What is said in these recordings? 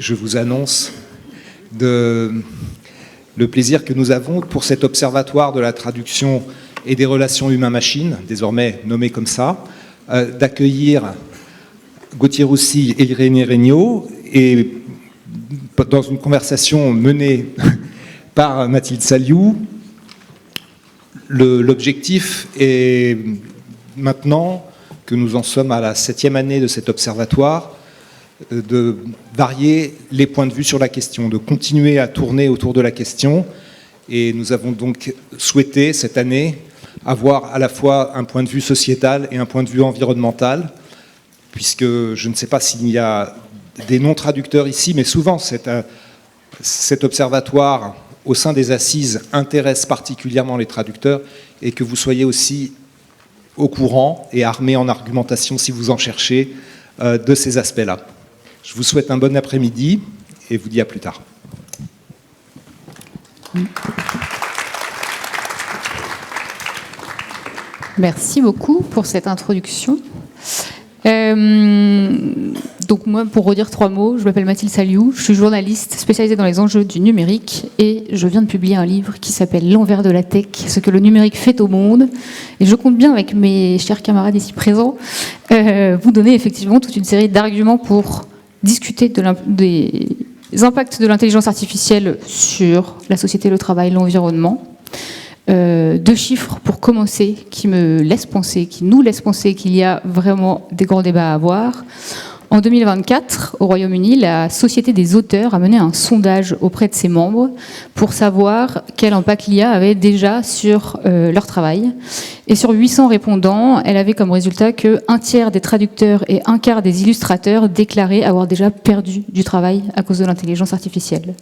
Je vous annonce le plaisir que nous avons pour cet observatoire de la traduction et des relations humain-machine, désormais nommé comme ça, d'accueillir Gauthier Roussille et Irénée Regnault, et dans une conversation menée par Mathilde Saliou. L'objectif est maintenant que nous en sommes à la 7e année de cet observatoire, de varier les points de vue sur la question, de continuer à tourner autour de la question. Et nous avons donc souhaité cette année avoir à la fois un point de vue sociétal et un point de vue environnemental, puisque je ne sais pas s'il y a des non-traducteurs ici, mais souvent cet observatoire au sein des assises intéresse particulièrement les traducteurs, et que vous soyez aussi au courant et armés en argumentation, si vous en cherchez, de ces aspects-là. Je vous souhaite un bon après-midi et vous dis à plus tard. Merci beaucoup pour cette introduction. Donc moi, pour redire 3 mots, je m'appelle Mathilde Saliou, je suis journaliste spécialisée dans les enjeux du numérique et je viens de publier un livre qui s'appelle L'envers de la tech, ce que le numérique fait au monde. Et je compte bien, avec mes chers camarades ici présents, vous donner effectivement toute une série d'arguments pour discuter des impacts de l'intelligence artificielle sur la société, le travail, l'environnement. 2 chiffres pour commencer qui nous laissent penser qu'il y a vraiment des grands débats à avoir. En 2024, au Royaume-Uni, la Société des auteurs a mené un sondage auprès de ses membres pour savoir quel impact l'IA avait déjà sur leur travail. Et sur 800 répondants, elle avait comme résultat qu'un tiers des traducteurs et un quart des illustrateurs déclaraient avoir déjà perdu du travail à cause de l'intelligence artificielle.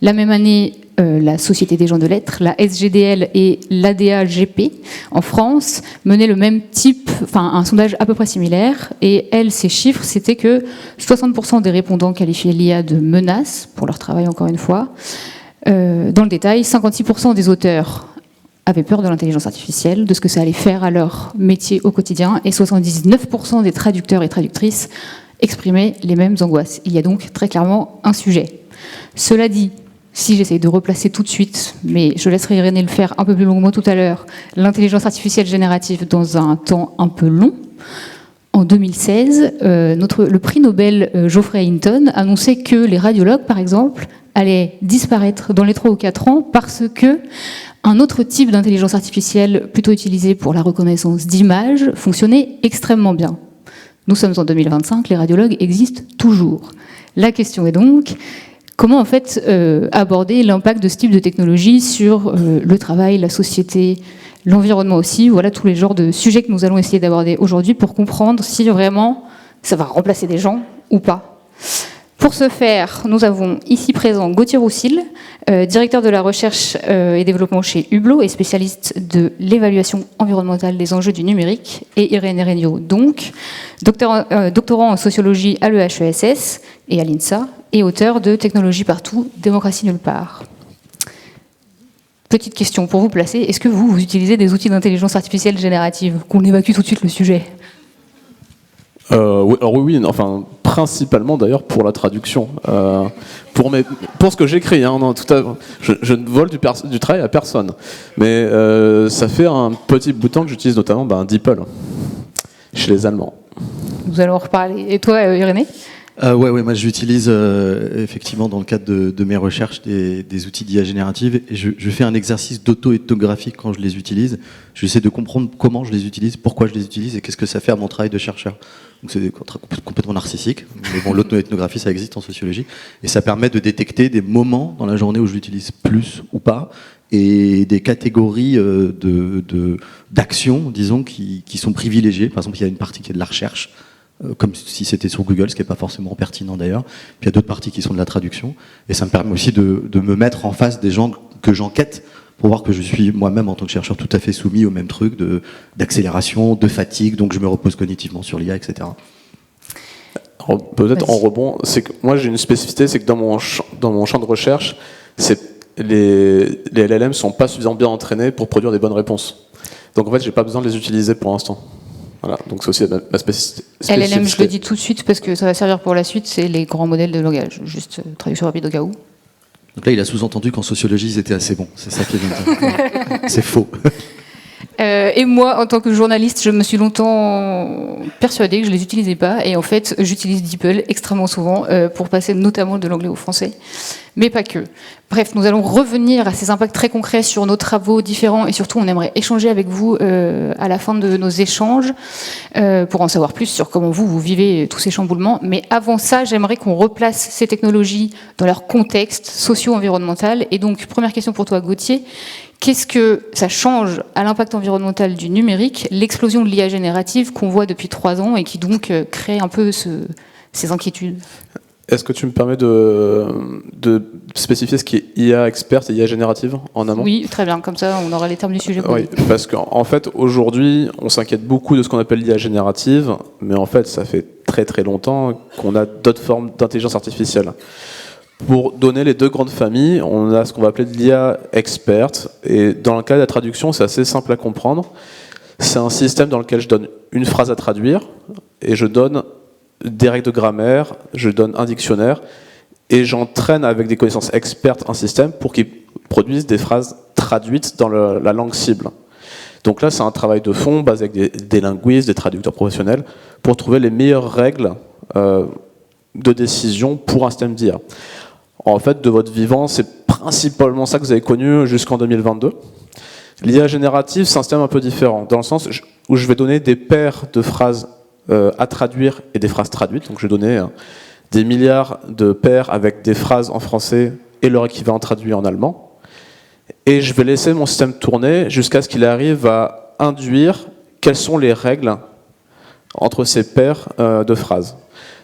La même année, la Société des gens de lettres, la SGDL et l'ADA-GP en France menaient le même type, un sondage à peu près similaire. Et ces chiffres, c'était que 60% des répondants qualifiaient l'IA de menace pour leur travail, encore une fois. Dans le détail, 56% des auteurs avaient peur de l'intelligence artificielle, de ce que ça allait faire à leur métier au quotidien, et 79% des traducteurs et traductrices exprimaient les mêmes angoisses. Il y a donc très clairement un sujet. Cela dit, si j'essaye de replacer tout de suite, mais je laisserai Irénée le faire un peu plus longuement tout à l'heure, l'intelligence artificielle générative dans un temps un peu long, en 2016, le prix Nobel Geoffrey Hinton annonçait que les radiologues, par exemple, allaient disparaître dans les 3 ou 4 ans parce que un autre type d'intelligence artificielle, plutôt utilisé pour la reconnaissance d'images, fonctionnait extrêmement bien. Nous sommes en 2025, les radiologues existent toujours. La question est donc, comment en fait aborder l'impact de ce type de technologie sur le travail, la société, l'environnement aussi. Voilà tous les genres de sujets que nous allons essayer d'aborder aujourd'hui pour comprendre si vraiment ça va remplacer des gens ou pas. Pour ce faire, nous avons ici présent Gauthier Roussille, directeur de la recherche et développement chez Hublot et spécialiste de l'évaluation environnementale des enjeux du numérique, et Irénée Regnault, donc doctorant en sociologie à l'EHESS et à l'INSA, et auteur de Technologie partout, démocratie nulle part. Petite question pour vous placer, est-ce que vous utilisez des outils d'intelligence artificielle générative? Qu'on évacue tout de suite le sujet. Oui, enfin, principalement d'ailleurs pour la traduction. Pour ce que j'écris, je ne vole du travail à personne. Mais ça fait un petit bout de temps que j'utilise notamment DeepL chez les Allemands. Nous allons en reparler. Et toi, Irénée? Ouais, moi j'utilise effectivement dans le cadre de mes recherches des outils d'IA générative, et je fais un exercice d'auto-ethnographie quand je les utilise. J'essaie de comprendre comment je les utilise, pourquoi je les utilise et qu'est-ce que ça fait à mon travail de chercheur. Donc c'est complètement narcissique, mais bon, l'auto-ethnographie ça existe en sociologie, et ça permet de détecter des moments dans la journée où je l'utilise plus ou pas, et des catégories d'actions, disons, qui sont privilégiées. Par exemple, il y a une partie qui est de la recherche, comme si c'était sur Google, ce qui n'est pas forcément pertinent d'ailleurs. Puis il y a d'autres parties qui sont de la traduction, et ça me permet aussi de me mettre en face des gens que j'enquête, pour voir que je suis moi-même en tant que chercheur tout à fait soumis au même truc d'accélération, de fatigue, donc je me repose cognitivement sur l'IA, etc. Alors, peut-être en rebond, c'est que moi j'ai une spécificité, c'est que dans mon champ de recherche, les LLM sont pas suffisamment bien entraînés pour produire des bonnes réponses. Donc en fait, j'ai pas besoin de les utiliser pour l'instant. Voilà, donc c'est aussi ma spécificité. LLM, je le dis tout de suite parce que ça va servir pour la suite, c'est les grands modèles de langage. Juste traduction rapide au cas où. Donc là, il a sous-entendu qu'en sociologie, ils étaient assez bons. C'est ça qu'il vient de dire. C'est faux. Et moi, en tant que journaliste, je me suis longtemps persuadée que je les utilisais pas. Et en fait, j'utilise DeepL extrêmement souvent pour passer notamment de l'anglais au français, mais pas que. Bref, nous allons revenir à ces impacts très concrets sur nos travaux différents et surtout, on aimerait échanger avec vous à la fin de nos échanges pour en savoir plus sur comment vous vivez tous ces chamboulements. Mais avant ça, j'aimerais qu'on replace ces technologies dans leur contexte socio-environnemental. Et donc, première question pour toi, Gauthier. Qu'est-ce que ça change à l'impact environnemental du numérique, l'explosion de l'IA générative qu'on voit depuis 3 ans et qui donc crée un peu ces inquiétudes? Est-ce que tu me permets de spécifier ce qui est IA experte et IA générative en amont? Oui, très bien, comme ça on aura les termes du sujet. Oui, parce qu'en fait, aujourd'hui, on s'inquiète beaucoup de ce qu'on appelle l'IA générative, mais en fait, ça fait très très longtemps qu'on a d'autres formes d'intelligence artificielle. Pour donner les 2 grandes familles, on a ce qu'on va appeler de l'IA experte, et dans le cas de la traduction, c'est assez simple à comprendre. C'est un système dans lequel je donne une phrase à traduire, et je donne des règles de grammaire, je donne un dictionnaire, et j'entraîne avec des connaissances expertes un système pour qu'il produise des phrases traduites dans la langue cible. Donc là, c'est un travail de fond basé avec des linguistes, des traducteurs professionnels, pour trouver les meilleures règles de décision pour un système d'IA. En fait, de votre vivant, c'est principalement ça que vous avez connu jusqu'en 2022. L'IA générative, c'est un système un peu différent, dans le sens où je vais donner des paires de phrases à traduire et des phrases traduites. Donc je vais donner des milliards de paires avec des phrases en français et leur équivalent traduit en allemand. Et je vais laisser mon système tourner jusqu'à ce qu'il arrive à induire quelles sont les règles entre ces paires de phrases.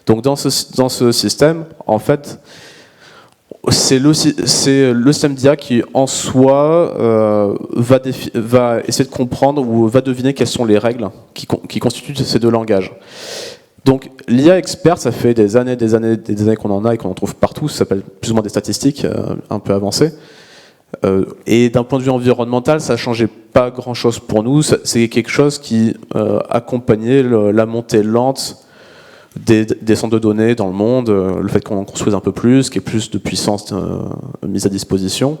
Donc dans ce système, en fait, c'est le système d'IA qui, en soi, va essayer de comprendre ou va deviner quelles sont les règles qui constituent ces 2 langages. Donc l'IA expert, ça fait des années qu'on en a et qu'on en trouve partout. Ça s'appelle plus ou moins des statistiques un peu avancées. Et d'un point de vue environnemental, ça ne changeait pas grand-chose pour nous. C'est quelque chose qui accompagnait la montée lente des centres de données dans le monde, le fait qu'on construise un peu plus, qu'il y ait plus de puissance mise à disposition.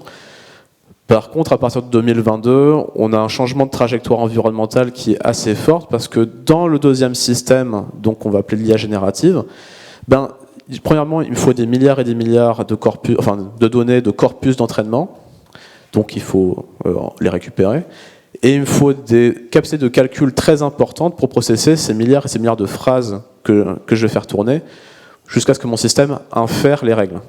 Par contre, à partir de 2022, on a un changement de trajectoire environnementale qui est assez fort, parce que dans le 2e système, donc on va appeler l'IA générative, premièrement, il faut des milliards et des milliards de données, de corpus d'entraînement, donc il faut les récupérer. Et il me faut des capacités de calcul très importantes pour processer ces milliards et ces milliards de phrases que je vais faire tourner jusqu'à ce que mon système infère les règles.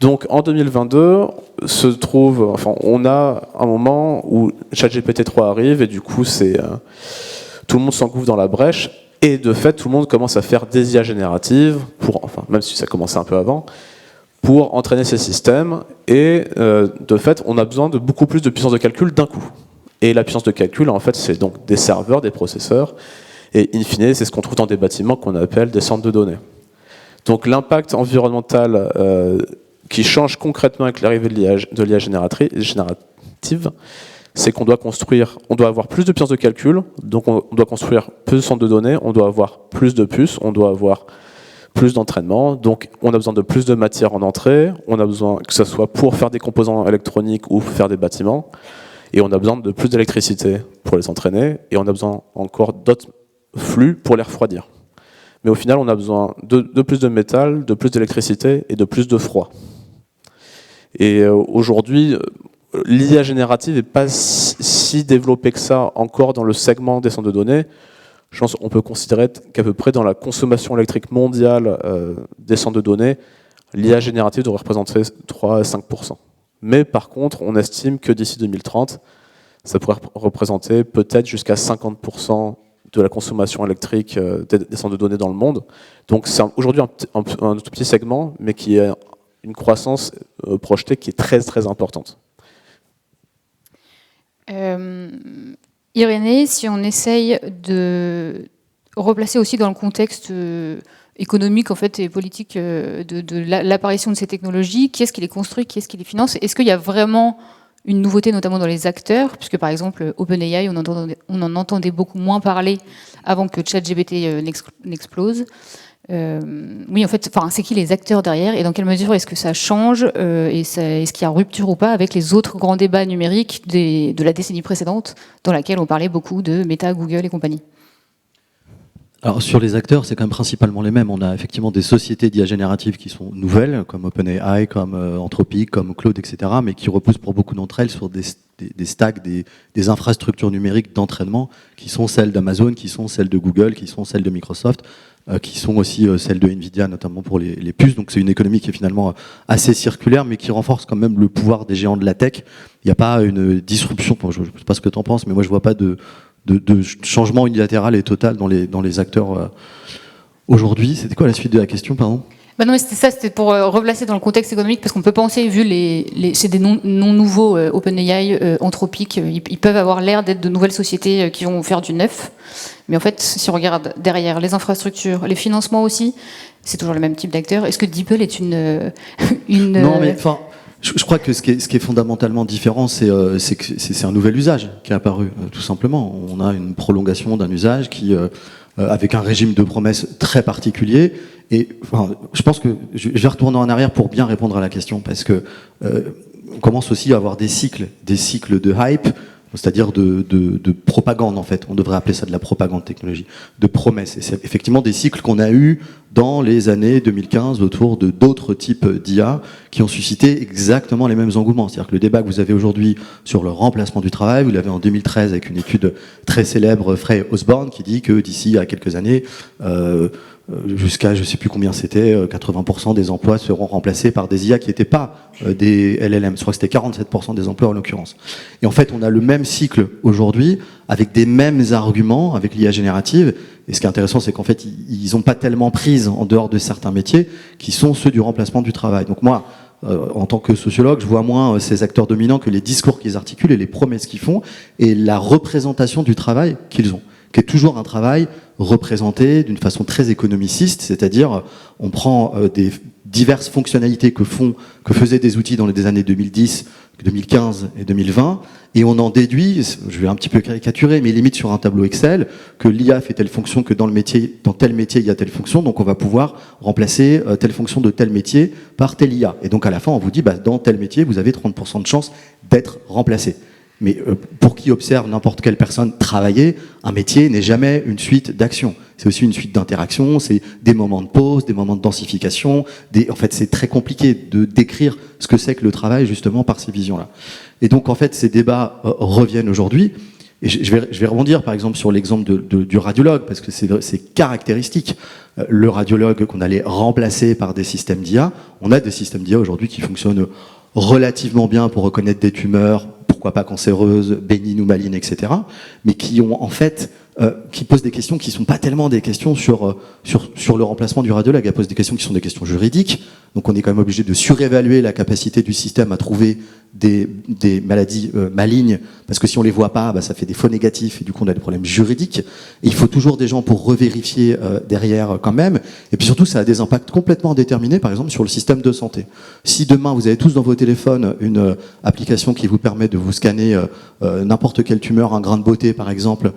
Donc en 2022, on a un moment où ChatGPT-3 arrive et du coup tout le monde s'engouffre dans la brèche et de fait tout le monde commence à faire des IA génératives, même si ça commençait un peu avant, pour entraîner ces systèmes et de fait on a besoin de beaucoup plus de puissance de calcul d'un coup. Et la puissance de calcul, en fait, c'est donc des serveurs, des processeurs, et in fine, c'est ce qu'on trouve dans des bâtiments qu'on appelle des centres de données. Donc l'impact environnemental qui change concrètement avec l'arrivée de l'IA générative, c'est qu'on doit avoir plus de puissance de calcul, donc on doit construire plus de centres de données, on doit avoir plus de puces, on doit avoir plus d'entraînement, donc on a besoin de plus de matière en entrée, on a besoin que ce soit pour faire des composants électroniques ou faire des bâtiments, et on a besoin de plus d'électricité pour les entraîner, et on a besoin encore d'autres flux pour les refroidir. Mais au final, on a besoin de plus de métal, de plus d'électricité et de plus de froid. Et aujourd'hui, l'IA générative n'est pas si développée que ça encore dans le segment des centres de données. Je pense qu'on peut considérer qu'à peu près dans la consommation électrique mondiale des centres de données, l'IA générative devrait représenter 3 à 5%. Mais par contre, on estime que d'ici 2030, ça pourrait représenter peut-être jusqu'à 50% de la consommation électrique des centres de données dans le monde. Donc c'est aujourd'hui un tout petit segment, mais qui a une croissance projetée qui est très très importante. Irénée, si on essaye de replacer aussi dans le contexte économique en fait, et politique de l'apparition de ces technologies, qui est-ce qui les construit, qui est-ce qui les finance? Est-ce qu'il y a vraiment une nouveauté notamment dans les acteurs, puisque par exemple OpenAI, on en entendait beaucoup moins parler avant que ChatGPT n'explose. Oui, en fait, c'est qui les acteurs derrière et dans quelle mesure est-ce que ça change est-ce qu'il y a rupture ou pas avec les autres grands débats numériques de la décennie précédente dans laquelle on parlait beaucoup de Meta, Google et compagnie? Alors sur les acteurs, c'est quand même principalement les mêmes. On a effectivement des sociétés d'IA générative qui sont nouvelles, comme OpenAI, comme Anthropic, comme Claude, etc., mais qui reposent pour beaucoup d'entre elles sur des stacks, des infrastructures numériques d'entraînement qui sont celles d'Amazon, qui sont celles de Google, qui sont celles de Microsoft, qui sont aussi celles de Nvidia, notamment pour les puces. Donc c'est une économie qui est finalement assez circulaire, mais qui renforce quand même le pouvoir des géants de la tech. Il n'y a pas une disruption, je ne sais pas ce que tu en penses, mais moi je ne vois pas de changement unilatéral et total dans les acteurs aujourd'hui. C'était quoi la suite de la question, pardon? Non, c'était pour replacer dans le contexte économique, parce qu'on peut penser, vu c'est des non nouveaux, OpenAI, Anthropic, ils peuvent avoir l'air d'être de nouvelles sociétés qui vont faire du neuf. Mais en fait, si on regarde derrière les infrastructures, les financements aussi, c'est toujours le même type d'acteur. Est-ce que DeepL est une Non, mais enfin, je crois que ce qui est fondamentalement différent, c'est que c'est un nouvel usage qui est apparu, tout simplement. On a une prolongation d'un usage qui, avec un régime de promesses très particulier. Et enfin, je pense que je vais retourner en arrière pour bien répondre à la question, parce que on commence aussi à avoir des cycles de hype, c'est-à-dire de propagande en fait. On devrait appeler ça de la propagande technologique, de promesses. Et c'est effectivement des cycles qu'on a eus dans les années 2015 autour de d'autres types d'IA qui ont suscité exactement les mêmes engouements. C'est-à-dire que le débat que vous avez aujourd'hui sur le remplacement du travail, vous l'avez en 2013 avec une étude très célèbre, Frey Osborne, qui dit que d'ici à quelques années, jusqu'à je ne sais plus combien c'était, 80% des emplois seront remplacés par des IA qui n'étaient pas des LLM. Je crois que c'était 47% des emplois en l'occurrence. Et en fait, on a le même cycle aujourd'hui avec des mêmes arguments, avec l'IA générative. Et ce qui est intéressant, c'est qu'en fait, ils n'ont pas tellement prise en dehors de certains métiers qui sont ceux du remplacement du travail. Donc moi, en tant que sociologue, je vois moins ces acteurs dominants que les discours qu'ils articulent et les promesses qu'ils font et la représentation du travail qu'ils ont, qui est toujours un travail représenté d'une façon très économiciste, c'est-à-dire on prend des diverses fonctionnalités que faisaient des outils dans les années 2010, 2015 et 2020, et on en déduit, je vais un petit peu caricaturer, mais limite sur un tableau Excel, que l'IA fait telle fonction, que dans tel métier il y a telle fonction, donc on va pouvoir remplacer telle fonction de tel métier par telle IA. Et donc à la fin on vous dit, dans tel métier vous avez 30% de chance d'être remplacé. Mais pour qui observe n'importe quelle personne travailler, un métier n'est jamais une suite d'actions. C'est aussi une suite d'interactions, c'est des moments de pause, des moments de densification. En fait, c'est très compliqué de décrire ce que c'est que le travail, justement, par ces visions-là. Et donc, en fait, ces débats reviennent aujourd'hui. Et je vais rebondir, par exemple, sur l'exemple du radiologue, parce que c'est caractéristique. Le radiologue qu'on allait remplacer par des systèmes d'IA, on a des systèmes d'IA aujourd'hui qui fonctionnent relativement bien pour reconnaître des tumeurs, pourquoi pas cancéreuses, bénignes ou malignes, etc., mais qui ont en fait, qui posent des questions qui ne sont pas tellement des questions sur le remplacement du radiologue, elles posent des questions qui sont des questions juridiques, donc on est quand même obligé de surévaluer la capacité du système à trouver des maladies malignes, parce que si on les voit pas, ça fait des faux négatifs, et du coup on a des problèmes juridiques, et il faut toujours des gens pour revérifier derrière quand même, et puis surtout ça a des impacts complètement indéterminés, par exemple sur le système de santé. Si demain vous avez tous dans vos téléphones une application qui vous permet de vous scanner n'importe quelle tumeur, un grain de beauté par exemple,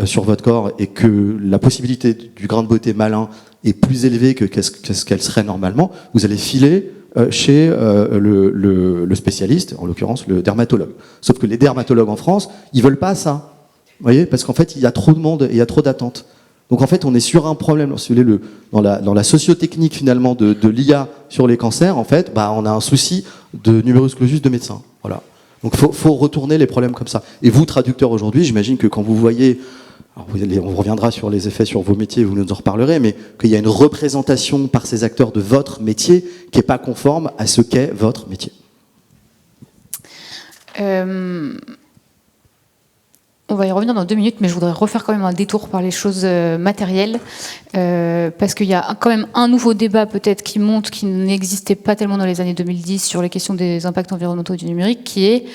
sur votre corps, et que la possibilité du grain de beauté malin est plus élevée que ce qu'elle serait normalement, vous allez filer chez le spécialiste, en l'occurrence le dermatologue. Sauf que les dermatologues en France, ils veulent pas ça. Vous voyez, parce qu'en fait, il y a trop de monde et il y a trop d'attentes. Donc en fait, on est sur un problème. Si vous voulez, dans la sociotechnique finalement de l'IA sur les cancers, en fait, on a un souci de numerus clausus de médecins. Voilà. Donc faut retourner les problèmes comme ça. Et vous, traducteurs aujourd'hui, j'imagine que quand vous voyez, on reviendra sur les effets sur vos métiers, vous nous en reparlerez, mais qu'il y a une représentation par ces acteurs de votre métier qui n'est pas conforme à ce qu'est votre métier. On va y revenir dans 2 minutes, mais je voudrais refaire quand même un détour par les choses matérielles, parce qu'il y a quand même un nouveau débat peut-être qui monte, qui n'existait pas tellement dans les années 2010 sur les questions des impacts environnementaux du numérique, qui est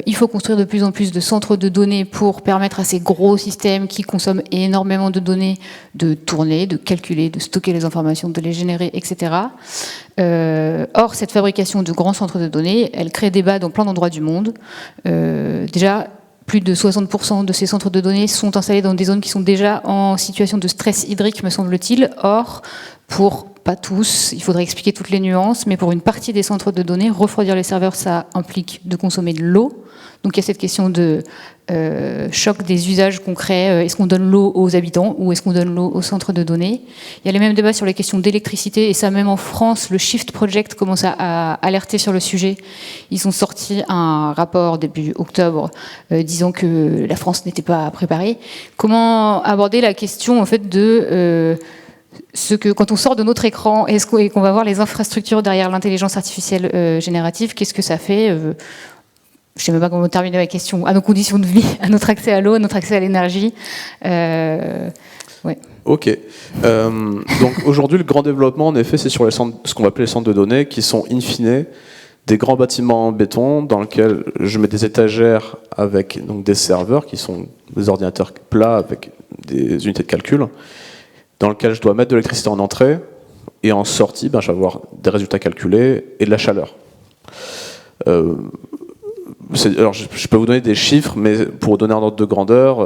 il faut construire de plus en plus de centres de données pour permettre à ces gros systèmes qui consomment énormément de données de tourner, de calculer, de stocker les informations, de les générer, etc. Or, cette fabrication de grands centres de données, elle crée débat dans plein d'endroits du monde. Déjà, plus de 60% de ces centres de données sont installés dans des zones qui sont déjà en situation de stress hydrique, me semble-t-il. Or, pour pas tous, il faudrait expliquer toutes les nuances, mais pour une partie des centres de données, refroidir les serveurs, ça implique de consommer de l'eau. Donc il y a cette question de choc des usages concrets. Est-ce qu'on donne l'eau aux habitants ou est-ce qu'on donne l'eau aux centres de données? Il y a les mêmes débats sur les questions d'électricité, et ça même en France, le Shift Project commence à alerter sur le sujet. Ils ont sorti un rapport début octobre disant que la France n'était pas préparée. Comment aborder la question en fait de ce que quand on sort de notre écran et qu'on va voir les infrastructures derrière l'intelligence artificielle générative, qu'est-ce que ça fait je ne sais même pas comment terminer ma question, à nos conditions de vie, à notre accès à l'eau, à notre accès à l'énergie. Ouais. Ok. Donc aujourd'hui, le grand développement, en effet, c'est sur les centres, ce qu'on va appeler les centres de données, qui sont in fine des grands bâtiments en béton dans lesquels je mets des étagères avec donc, des serveurs qui sont des ordinateurs plats avec des unités de calcul, dans lesquels je dois mettre de l'électricité en entrée, et en sortie, je vais avoir des résultats calculés et de la chaleur. Alors, je peux vous donner des chiffres, mais pour vous donner un ordre de grandeur,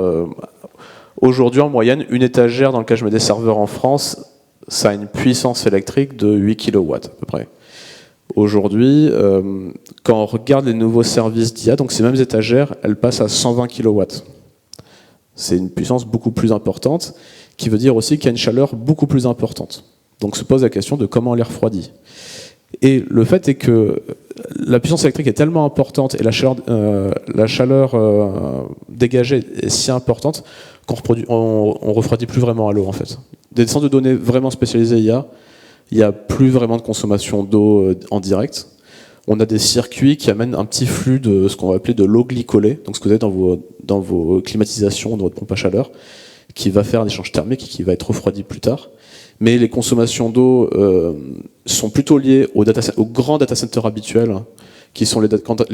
aujourd'hui, en moyenne, une étagère dans laquelle je mets des serveurs en France, ça a une puissance électrique de 8 kW à peu près. Aujourd'hui, quand on regarde les nouveaux services d'IA, donc ces mêmes étagères, elles passent à 120 kW. C'est une puissance beaucoup plus importante, qui veut dire aussi qu'il y a une chaleur beaucoup plus importante. Donc se pose la question de comment on les refroidit. Et le fait est que la puissance électrique est tellement importante et la chaleur dégagée est si importante qu'on refroidit plus vraiment à l'eau en fait. Des centres de données vraiment spécialisés il n'y a plus vraiment de consommation d'eau en direct. On a des circuits qui amènent un petit flux de ce qu'on va appeler de l'eau glycolée, donc ce que vous avez dans vos climatisations, dans votre pompe à chaleur, qui va faire un échange thermique et qui va être refroidi plus tard. Mais les consommations d'eau sont plutôt liées aux grands data centers habituels, qui sont les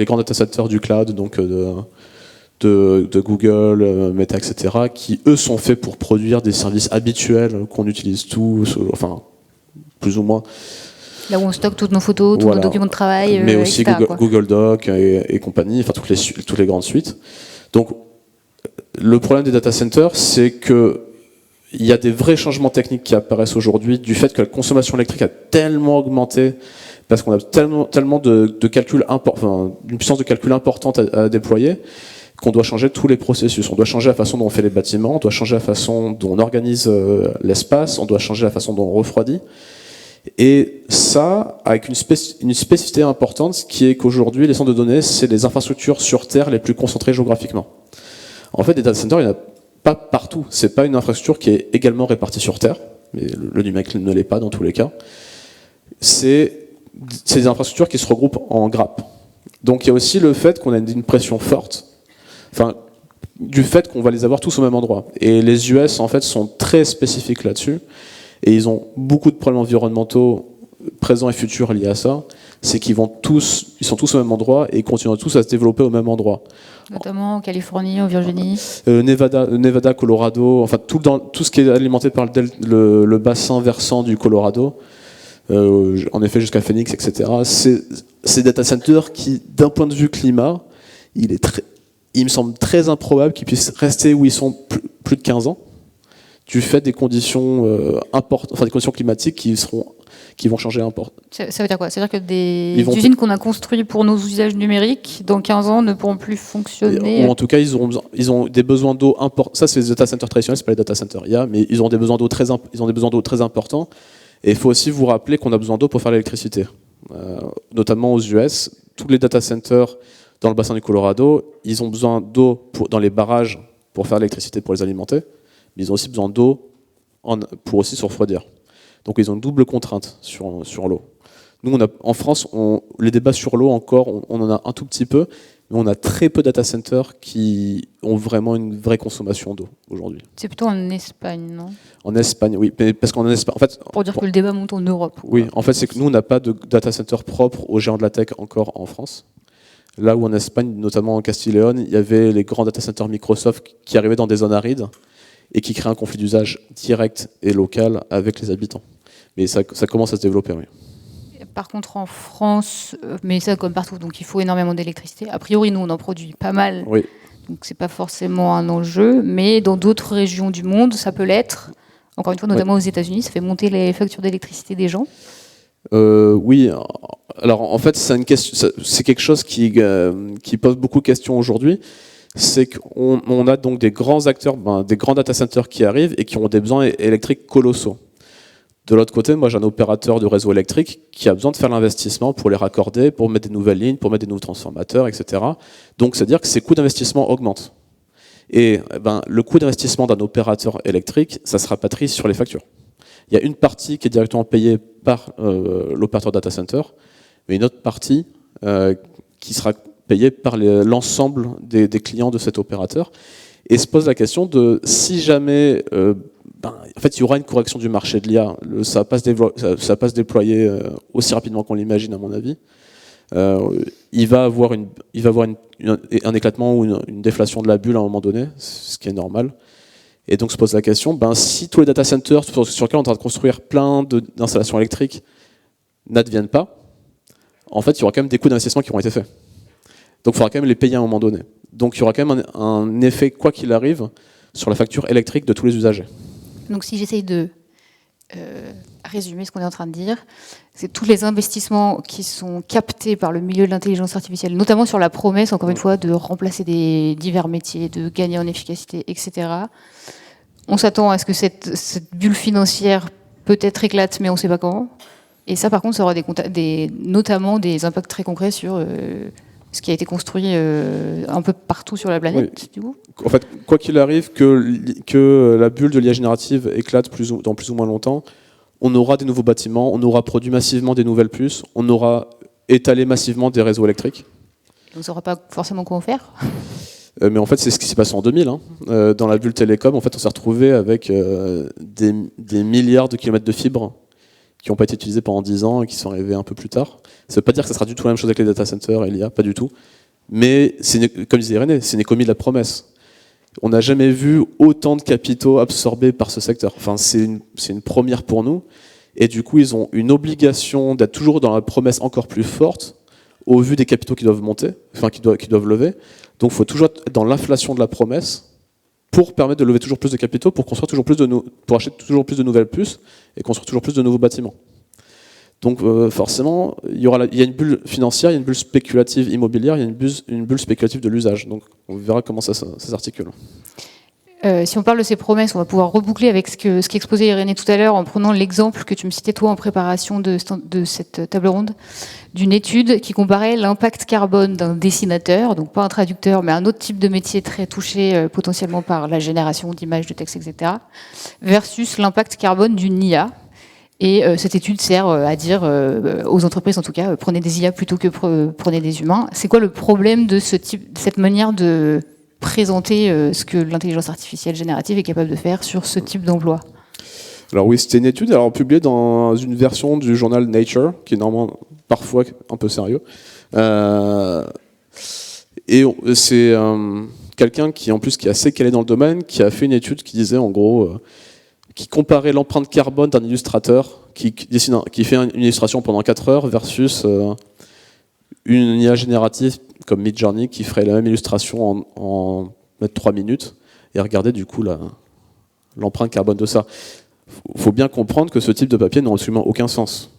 grands data centers du cloud, donc de Google, Meta, etc., qui eux sont faits pour produire des services habituels qu'on utilise tous, enfin plus ou moins. Là où on stocke toutes nos photos, tous nos documents de travail, mais aussi etc., Google Doc et compagnie, enfin toutes les grandes suites. Donc le problème des data centers, c'est que il y a des vrais changements techniques qui apparaissent aujourd'hui du fait que la consommation électrique a tellement augmenté parce qu'on a tellement de calculs une puissance de calcul importante à déployer qu'on doit changer tous les processus. On doit changer la façon dont on fait les bâtiments, on doit changer la façon dont on organise l'espace, on doit changer la façon dont on refroidit. Et ça, avec une spécificité importante, qui est qu'aujourd'hui, les centres de données, c'est les infrastructures sur Terre les plus concentrées géographiquement. En fait, des data centers, il n'y en a pas partout. C'est pas une infrastructure qui est également répartie sur Terre, mais le numérique ne l'est pas dans tous les cas. C'est des infrastructures qui se regroupent en grappes. Donc il y a aussi le fait qu'on a une pression forte, du fait qu'on va les avoir tous au même endroit. Et les US, en fait, sont très spécifiques là-dessus, et ils ont beaucoup de problèmes environnementaux présents et futurs liés à ça. C'est ils sont tous au même endroit et ils continuent tous à se développer au même endroit. Notamment en Californie, en Virginie. Nevada, Colorado, enfin tout ce qui est alimenté par le bassin versant du Colorado, en effet jusqu'à Phoenix, etc. C'est data centers qui, d'un point de vue climat, il me semble très improbable qu'ils puissent rester où ils sont plus de 15 ans, du fait des conditions des conditions climatiques qui vont changer important. Ça veut dire quoi? C'est-à-dire que des usines qu'on a construites pour nos usages numériques, dans 15 ans, ne pourront plus fonctionner? Ou en tout cas, ils ont des besoins d'eau importants. Ça, c'est les data centers traditionnels, c'est pas les data centers IA, mais ils ont des besoins d'eau très importants. Et il faut aussi vous rappeler qu'on a besoin d'eau pour faire l'électricité. Notamment aux US, tous les data centers dans le bassin du Colorado, ils ont besoin d'eau dans les barrages pour faire l'électricité, pour les alimenter, mais ils ont aussi besoin d'eau pour aussi se refroidir. Donc ils ont une double contrainte sur l'eau. Nous, en France, les débats sur l'eau encore, on en a un tout petit peu, mais on a très peu de data centers qui ont vraiment une vraie consommation d'eau aujourd'hui. C'est plutôt en Espagne, non? En Espagne, oui, mais parce qu'en Espagne, en fait, pour dire que le débat monte en Europe. Oui, en fait, c'est que nous, on n'a pas de data center propre aux géants de la tech encore en France. Là où en Espagne, notamment en Castille et Léon, il y avait les grands data centers Microsoft qui arrivaient dans des zones arides et qui créaient un conflit d'usage direct et local avec les habitants. Mais ça commence à se développer, oui. Par contre, en France, mais ça comme partout, donc il faut énormément d'électricité. A priori, nous, on en produit pas mal, Oui. donc c'est pas forcément un enjeu. Mais dans d'autres régions du monde, ça peut l'être. Encore une fois, notamment aux États-Unis, ça fait monter les factures d'électricité des gens. Oui. Alors en fait, c'est quelque chose qui pose beaucoup de questions aujourd'hui. C'est qu'on a donc des grands acteurs, des grands data centers qui arrivent et qui ont des besoins électriques colossaux. De l'autre côté, moi j'ai un opérateur de réseau électrique qui a besoin de faire l'investissement pour les raccorder, pour mettre des nouvelles lignes, pour mettre des nouveaux transformateurs, etc. Donc c'est-à-dire que ses coûts d'investissement augmentent. Et le coût d'investissement d'un opérateur électrique, ça se rapatrie sur les factures. Il y a une partie qui est directement payée par l'opérateur data center, mais une autre partie qui sera payée par l'ensemble des clients de cet opérateur. Et se pose la question de si jamais en fait, il y aura une correction du marché de l'IA, ça va pas se déployer aussi rapidement qu'on l'imagine, à mon avis. Il va avoir un éclatement ou une déflation de la bulle à un moment donné, ce qui est normal. Et donc se pose la question, si tous les data centers sur lesquels on est en train de construire plein d'installations électriques n'adviennent pas, en fait, il y aura quand même des coûts d'investissement qui auront été faits. Donc il faudra quand même les payer à un moment donné. Donc il y aura quand même un effet, quoi qu'il arrive, sur la facture électrique de tous les usagers. Donc si j'essaye de résumer ce qu'on est en train de dire, c'est tous les investissements qui sont captés par le milieu de l'intelligence artificielle, notamment sur la promesse, encore une fois, de remplacer des divers métiers, de gagner en efficacité, etc. On s'attend à ce que cette bulle financière peut-être éclate, mais on ne sait pas quand. Et ça, par contre, ça aura notamment des impacts très concrets sur ce qui a été construit un peu partout sur la planète. Oui. Du coup. En fait, quoi qu'il arrive, que la bulle de l'IA générative éclate dans plus ou moins longtemps, on aura des nouveaux bâtiments, on aura produit massivement des nouvelles puces, on aura étalé massivement des réseaux électriques. Donc on ne saura pas forcément comment faire. Mais en fait, c'est ce qui s'est passé en 2000. Dans la bulle télécom, en fait, on s'est retrouvé avec des milliards de kilomètres de fibres qui n'ont pas été utilisés pendant 10 ans et qui sont arrivés un peu plus tard. Ça ne veut pas dire que ça sera du tout la même chose avec les data centers et l'IA, pas du tout. Mais, comme disait Irénée, c'est une économie de la promesse. On n'a jamais vu autant de capitaux absorbés par ce secteur. Enfin, c'est une première pour nous. Et du coup, ils ont une obligation d'être toujours dans la promesse encore plus forte au vu des capitaux qui doivent monter, enfin qui doivent lever. Donc il faut toujours être dans l'inflation de la promesse pour permettre de lever toujours plus de capitaux, pour construire toujours plus pour acheter toujours plus de nouvelles puces et construire toujours plus de nouveaux bâtiments. Donc forcément, il y a une bulle financière, il y a une bulle spéculative immobilière, il y a une bulle spéculative de l'usage. Donc on verra comment ça s'articule. Si on parle de ces promesses, on va pouvoir reboucler avec ce qu'exposait Irénée tout à l'heure en prenant l'exemple que tu me citais toi en préparation de cette table ronde, d'une étude qui comparait l'impact carbone d'un dessinateur, donc pas un traducteur, mais un autre type de métier très touché potentiellement par la génération d'images, de textes, etc., versus l'impact carbone d'une IA. Et cette étude sert à dire aux entreprises, en tout cas, prenez des IA plutôt que prenez des humains. C'est quoi le problème de cette manière de présenter ce que l'intelligence artificielle générative est capable de faire sur ce type d'emploi? Alors oui, c'était une étude publiée dans une version du journal Nature, qui est normalement parfois un peu sérieux. Et c'est quelqu'un qui est assez calé dans le domaine, qui a fait une étude qui disait en gros, qui comparait l'empreinte carbone d'un illustrateur qui fait une illustration pendant 4 heures versus une IA générative comme Midjourney qui ferait la même illustration en 3 minutes, et regarder du coup l'empreinte carbone de ça. Il faut bien comprendre que ce type de papier n'a absolument aucun sens.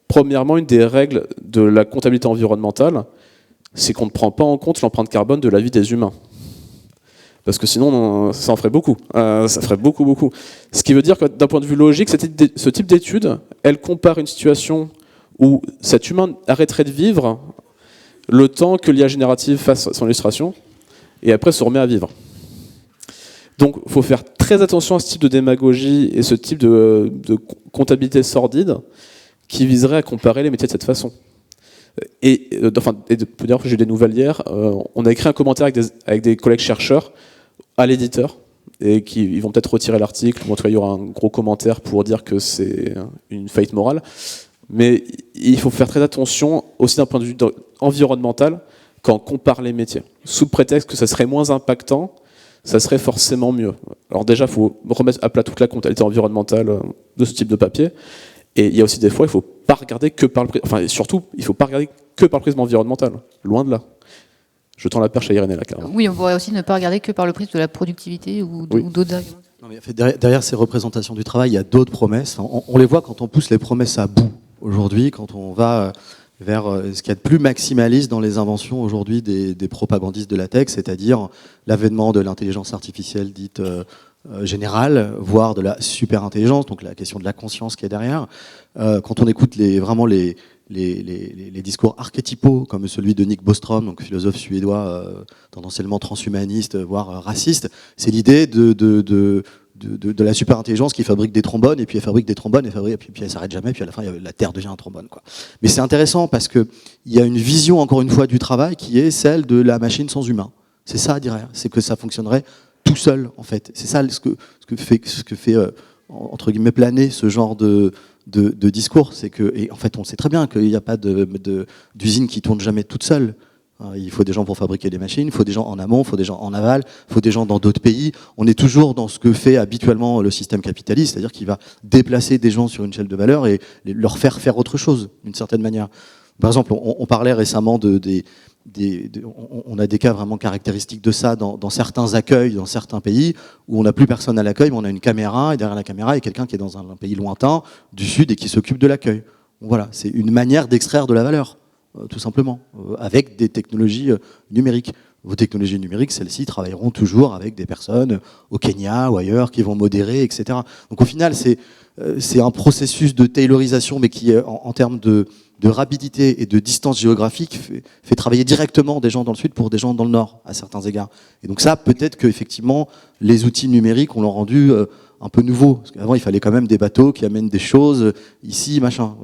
Premièrement, une des règles de la comptabilité environnementale, c'est qu'on ne prend pas en compte l'empreinte carbone de la vie des humains. Parce que sinon, ça en ferait beaucoup. Ça ferait beaucoup, beaucoup. Ce qui veut dire que d'un point de vue logique, ce type d'étude, elle compare une situation où cet humain arrêterait de vivre le temps que l'IA générative fasse son illustration, et après se remet à vivre. Donc il faut faire très attention à ce type de démagogie et ce type de comptabilité sordide qui viserait à comparer les métiers de cette façon. D'ailleurs, j'ai eu des nouvelles hier, on a écrit un commentaire avec des collègues chercheurs à l'éditeur, et ils vont peut-être retirer l'article, ou en tout cas il y aura un gros commentaire pour dire que c'est une faillite morale. Mais il faut faire très attention aussi d'un point de vue environnemental quand on compare les métiers. Sous prétexte que ça serait moins impactant, ça serait forcément mieux. Alors déjà, il faut remettre à plat toute la comptabilité environnementale de ce type de papier. Et il y a aussi des fois, il ne faut regarder que par le prisme. Enfin, surtout, il ne faut pas regarder que par le prisme environnemental. Loin de là. Je tends la perche à Irénée là, carrément. Oui, on pourrait aussi ne pas regarder que par le prisme de la productivité ou d'autres arguments. Non, mais en fait, derrière ces représentations du travail, il y a d'autres promesses. On les voit quand on pousse les promesses à bout aujourd'hui, quand on va vers ce qu'il y a de plus maximaliste dans les inventions aujourd'hui des propagandistes de la tech, c'est-à-dire l'avènement de l'intelligence artificielle dite générale, voire de la super-intelligence, donc la question de la conscience qui est derrière. Quand on écoute vraiment les discours archétypaux comme celui de Nick Bostrom, donc philosophe suédois tendanciellement transhumaniste, voire raciste, c'est l'idée de la super intelligence qui fabrique des trombones, et puis elle fabrique des trombones, et puis elle s'arrête jamais, puis à la fin la Terre devient un trombone, quoi. Mais c'est intéressant parce que il y a une vision encore une fois du travail qui est celle de la machine sans humain. C'est ça derrière, c'est que ça fonctionnerait tout seul en fait. C'est ça ce que fait entre guillemets planer ce genre de discours, c'est que, et en fait on sait très bien qu'il n'y a pas d'usine qui tourne jamais toute seule. Il faut des gens pour fabriquer des machines, il faut des gens en amont, il faut des gens en aval, il faut des gens dans d'autres pays. On est toujours dans ce que fait habituellement le système capitaliste, c'est-à-dire qu'il va déplacer des gens sur une échelle de valeur et leur faire autre chose, d'une certaine manière. Par exemple, on parlait récemment on a des cas vraiment caractéristiques de ça dans certains accueils, dans certains pays, où on n'a plus personne à l'accueil, mais on a une caméra, et derrière la caméra, il y a quelqu'un qui est dans un pays lointain, du Sud, et qui s'occupe de l'accueil. Voilà, c'est une manière d'extraire de la valeur, tout simplement, avec des technologies numériques. Vos technologies numériques, celles-ci, travailleront toujours avec des personnes au Kenya ou ailleurs qui vont modérer, etc. Donc au final, c'est un processus de taylorisation, mais qui, en termes de rapidité et de distance géographique, fait travailler directement des gens dans le Sud pour des gens dans le Nord, à certains égards. Et donc ça, peut-être qu'effectivement, les outils numériques, on l'a rendu un peu nouveau. Parce qu'avant, il fallait quand même des bateaux qui amènent des choses ici, machin,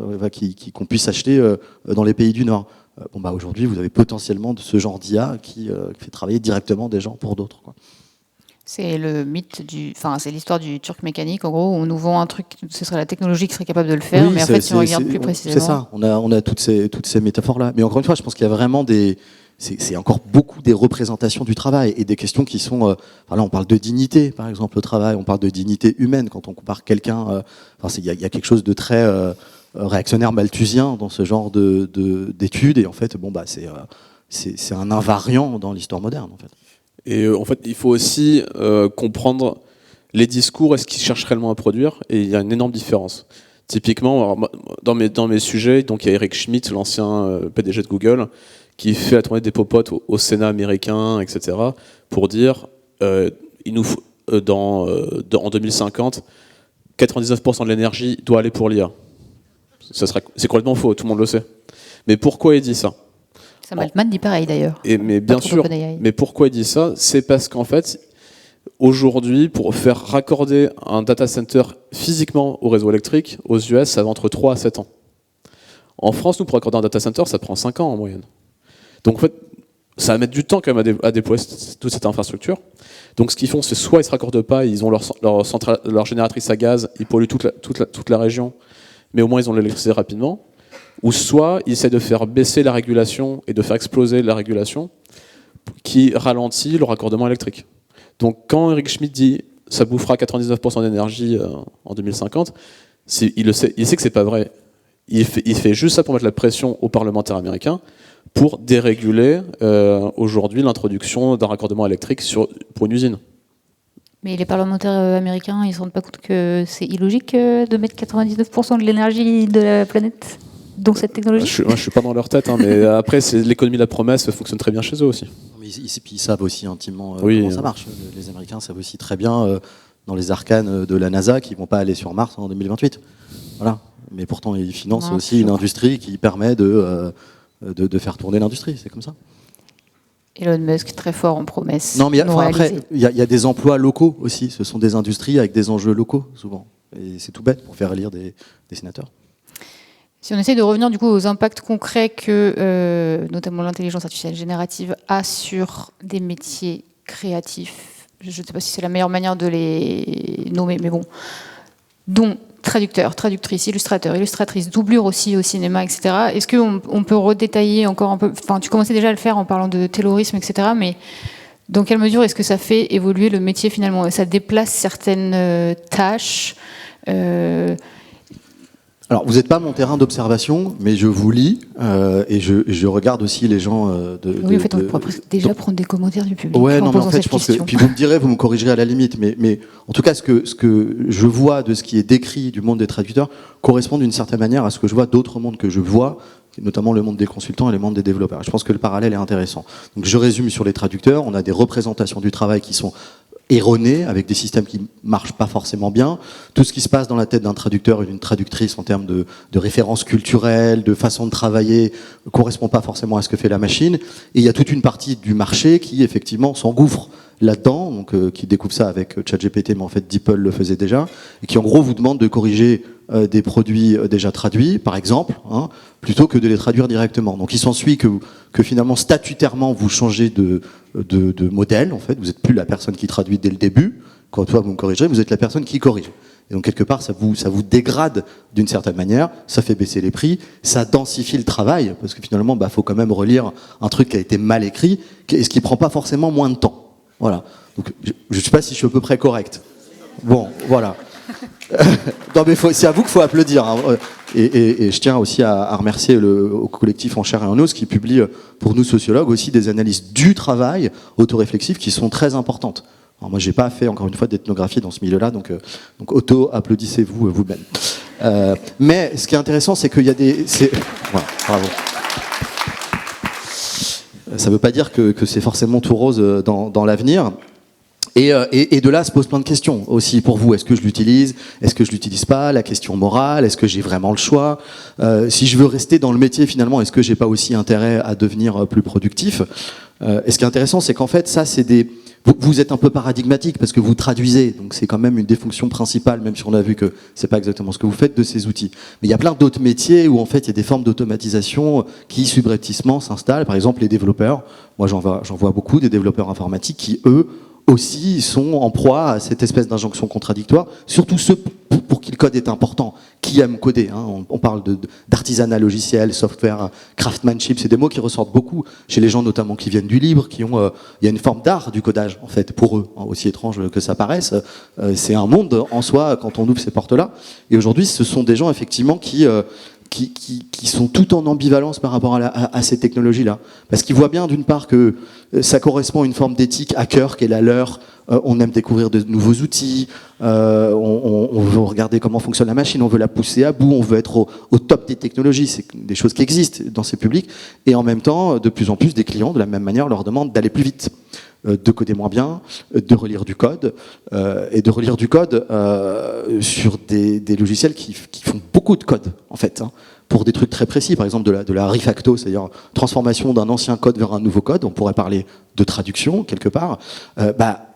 qu'on puisse acheter dans les pays du Nord. Aujourd'hui, vous avez potentiellement de ce genre d'IA qui fait travailler directement des gens pour d'autres, quoi. C'est le mythe c'est l'histoire du Turc mécanique. En gros, on nous vend un truc, ce serait la technologie qui serait capable de le faire, Oui, mais en fait, si on regarde plus précisément. C'est ça, on a toutes ces métaphores-là. Mais encore une fois, je pense qu'il y a vraiment c'est encore beaucoup des représentations du travail et des questions qui sont. Là, on parle de dignité, par exemple, au travail. On parle de dignité humaine quand on compare quelqu'un. Il y a quelque chose de très réactionnaire malthusien dans ce genre d'études. Et en fait, c'est un invariant dans l'histoire moderne, en fait. Et en fait, il faut aussi comprendre les discours et ce qu'ils cherchent réellement à produire. Et il y a une énorme différence. Typiquement, dans mes sujets, donc il y a Eric Schmidt, l'ancien PDG de Google, qui fait la tournée des popotes au Sénat américain, etc., pour dire il nous faut, en 2050, 99% de l'énergie doit aller pour l'IA. C'est complètement faux, tout le monde le sait. Mais pourquoi il dit ça ? Sam Altman dit pareil d'ailleurs. Mais bien sûr, mais pourquoi il dit ça ? C'est parce qu'en fait, aujourd'hui, pour faire raccorder un data center physiquement au réseau électrique, aux US, ça va entre 3 à 7 ans. En France, nous, pour raccorder un data center, ça prend 5 ans en moyenne. Donc en fait, ça va mettre du temps quand même à déployer toute cette infrastructure. Donc ce qu'ils font, c'est soit ils ne se raccordent pas, ils ont leur génératrice à gaz, ils polluent toute la région, mais au moins ils ont l'électricité rapidement. Ou soit ils essaient de faire baisser la régulation et de faire exploser la régulation qui ralentit le raccordement électrique. Donc quand Eric Schmidt dit ça bouffera 99% d'énergie en 2050, il sait que c'est pas vrai. Il fait juste ça pour mettre la pression aux parlementaires américains pour déréguler aujourd'hui l'introduction d'un raccordement électrique pour une usine. Mais les parlementaires américains, ils ne se rendent pas compte que c'est illogique de mettre 99% de l'énergie de la planète dans cette technologie ? Je ne suis pas dans leur tête, mais après, c'est l'économie de la promesse fonctionne très bien chez eux aussi. Mais ils savent aussi intimement comment ça marche. Les Américains savent aussi très bien, dans les arcanes de la NASA, qu'ils ne vont pas aller sur Mars en 2028. Voilà. Mais pourtant, ils financent aussi une industrie qui permet de faire tourner l'industrie. C'est comme ça. Elon Musk, très fort en promesses. Non, mais après, il y a des emplois locaux aussi. Ce sont des industries avec des enjeux locaux, souvent. Et c'est tout bête pour faire élire des sénateurs. Si on essaie de revenir du coup aux impacts concrets que notamment l'intelligence artificielle générative a sur des métiers créatifs, je ne sais pas si c'est la meilleure manière de les nommer, mais bon, dont traducteur, traductrice, illustrateur, illustratrice, doublure aussi au cinéma, etc. Est-ce qu'on peut redétailler encore un peu ? Enfin, tu commençais déjà à le faire en parlant de taylorisme, etc. Mais dans quelle mesure est-ce que ça fait évoluer le métier finalement ? Ça déplace certaines tâches Alors, vous n'êtes pas mon terrain d'observation, mais je vous lis et je regarde aussi les gens Oui, en fait, on pourrait presque déjà prendre des commentaires du public. Ouais, en non, mais en posant fait, cette je pense que. question. Puis vous me direz, vous me corrigerez à la limite, mais en tout cas, ce que je vois de ce qui est décrit du monde des traducteurs correspond d'une certaine manière à ce que je vois d'autres mondes que je vois, notamment le monde des consultants et le monde des développeurs. Je pense que le parallèle est intéressant. Donc, je résume sur les traducteurs. On a des représentations du travail qui sont erronées, avec des systèmes qui marchent pas forcément bien. Tout ce qui se passe dans la tête d'un traducteur et d'une traductrice en termes de références culturelles, de façon de travailler, ne correspond pas forcément à ce que fait la machine. Et il y a toute une partie du marché qui, effectivement, s'engouffre là-dedans, donc qui découvre ça avec ChatGPT, mais en fait DeepL le faisait déjà, et qui en gros vous demande de corriger des produits déjà traduits, par exemple, plutôt que de les traduire directement. Donc il s'ensuit que finalement statutairement vous changez de modèle, en fait, vous n'êtes plus la personne qui traduit dès le début, quand toi vous me corrigerez, vous êtes la personne qui corrige. Et donc quelque part ça vous dégrade d'une certaine manière, ça fait baisser les prix, ça densifie le travail, parce que finalement faut quand même relire un truc qui a été mal écrit, et ce qui prend pas forcément moins de temps. Voilà. Donc, je ne sais pas si je suis à peu près correct. Bon, voilà. Non, mais c'est à vous qu'il faut applaudir. Hein. Et je tiens aussi à remercier au collectif En Chair et en Os qui publie pour nous sociologues aussi des analyses du travail autoréflexif qui sont très importantes. Alors, moi, j'ai pas fait encore une fois d'ethnographie dans ce milieu-là, donc auto-applaudissez-vous vous-même. Mais ce qui est intéressant, c'est qu'il y a des. Voilà, bravo. Ça ne veut pas dire que c'est forcément tout rose dans l'avenir. Et de là se posent plein de questions aussi pour vous. Est-ce que je l'utilise? Est-ce que je l'utilise pas? La question morale, est-ce que j'ai vraiment le choix? Si je veux rester dans le métier finalement, est-ce que j'ai pas aussi intérêt à devenir plus productif? Et ce qui est intéressant, c'est qu'en fait, ça, c'est des... Vous êtes un peu paradigmatique parce que vous traduisez, donc c'est quand même une des fonctions principales, même si on a vu que c'est pas exactement ce que vous faites de ces outils. Mais il y a plein d'autres métiers où en fait il y a des formes d'automatisation qui subrepticement s'installent. Par exemple, les développeurs. Moi, j'en vois beaucoup des développeurs informatiques qui, eux, aussi sont en proie à cette espèce d'injonction contradictoire, surtout ceux pour qui le code est important, qui aiment coder. On parle d'artisanat logiciel, software, craftsmanship, c'est des mots qui ressortent beaucoup chez les gens notamment qui viennent du libre, qui ont, il y a une forme d'art du codage en fait pour eux, aussi étrange que ça paraisse. C'est un monde en soi quand on ouvre ces portes-là. Et aujourd'hui, ce sont des gens effectivement qui sont tout en ambivalence par rapport à ces technologies-là. Parce qu'ils voient bien d'une part que ça correspond à une forme d'éthique hacker qui est la leur. On aime découvrir de nouveaux outils, on veut regarder comment fonctionne la machine, on veut la pousser à bout, on veut être au top des technologies. C'est des choses qui existent dans ces publics. Et en même temps, de plus en plus, des clients, de la même manière, leur demandent d'aller plus vite, de coder moins bien, de relire du code, et de relire du code sur des logiciels qui font beaucoup de code, en fait, pour des trucs très précis, par exemple de la refacto, c'est-à-dire transformation d'un ancien code vers un nouveau code. On pourrait parler de traduction, quelque part.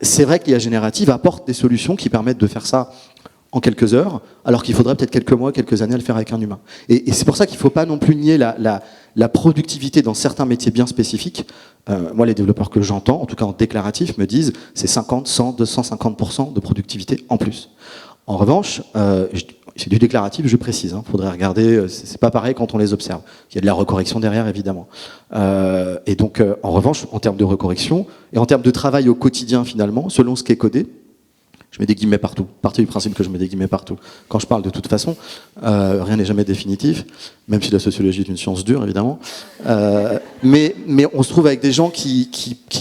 C'est vrai que l'IA générative apporte des solutions qui permettent de faire ça en quelques heures, alors qu'il faudrait peut-être quelques mois, quelques années à le faire avec un humain. Et c'est pour ça qu'il ne faut pas non plus nier la productivité dans certains métiers bien spécifiques. Moi, les développeurs que j'entends, en tout cas en déclaratif, me disent c'est 50, 100, 250% de productivité en plus. En revanche, c'est du déclaratif, je précise. Faudrait regarder, c'est pas pareil quand on les observe. Il y a de la recorrection derrière, évidemment. Et donc, en revanche, en termes de recorrection et en termes de travail au quotidien, finalement, selon ce qui est codé, je mets des guillemets partout. Partez du principe que je mets des guillemets partout. Quand je parle de toute façon, rien n'est jamais définitif, même si la sociologie est une science dure, évidemment. Mais on se trouve avec des gens qui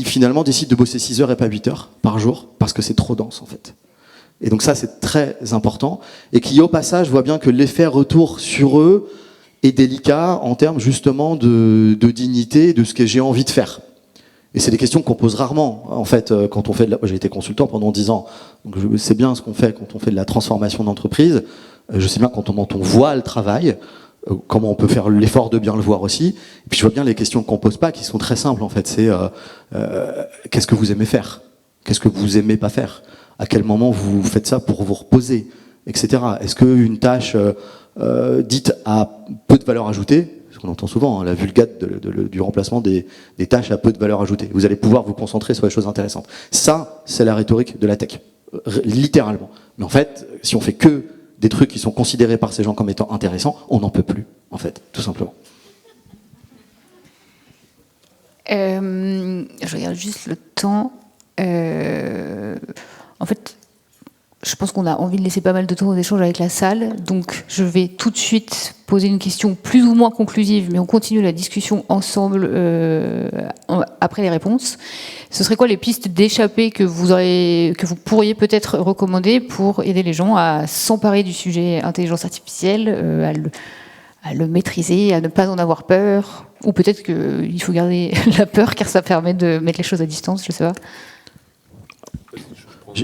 finalement décident de bosser 6 heures et pas 8 heures par jour, parce que c'est trop dense, en fait. Et donc ça, c'est très important. Et qui, au passage, voit bien que l'effet retour sur eux est délicat en termes justement de dignité, de ce que j'ai envie de faire. Et c'est des questions qu'on pose rarement, en fait, quand on fait j'ai été consultant pendant 10 ans, donc je sais bien ce qu'on fait quand on fait de la transformation d'entreprise, je sais bien quand on voit le travail, comment on peut faire l'effort de bien le voir aussi, et puis je vois bien les questions qu'on pose pas, qui sont très simples, en fait, c'est qu'est-ce que vous aimez faire? Qu'est-ce que vous aimez pas faire? À quel moment vous faites ça pour vous reposer, etc. Est-ce qu'une tâche dite à peu de valeur ajoutée, ce qu'on entend souvent, la vulgate du remplacement des tâches à peu de valeur ajoutée, vous allez pouvoir vous concentrer sur les choses intéressantes. Ça, c'est la rhétorique de la tech, littéralement. Mais en fait, si on fait que des trucs qui sont considérés par ces gens comme étant intéressants, on n'en peut plus, en fait, tout simplement. Je regarde juste le temps. En fait, je pense qu'on a envie de laisser pas mal de temps aux échanges avec la salle, donc je vais tout de suite poser une question plus ou moins conclusive, mais on continue la discussion ensemble après les réponses. Ce serait quoi les pistes d'échappée que vous pourriez peut-être recommander pour aider les gens à s'emparer du sujet intelligence artificielle, à le maîtriser, à ne pas en avoir peur, ou peut-être qu'il faut garder la peur car ça permet de mettre les choses à distance, je sais pas.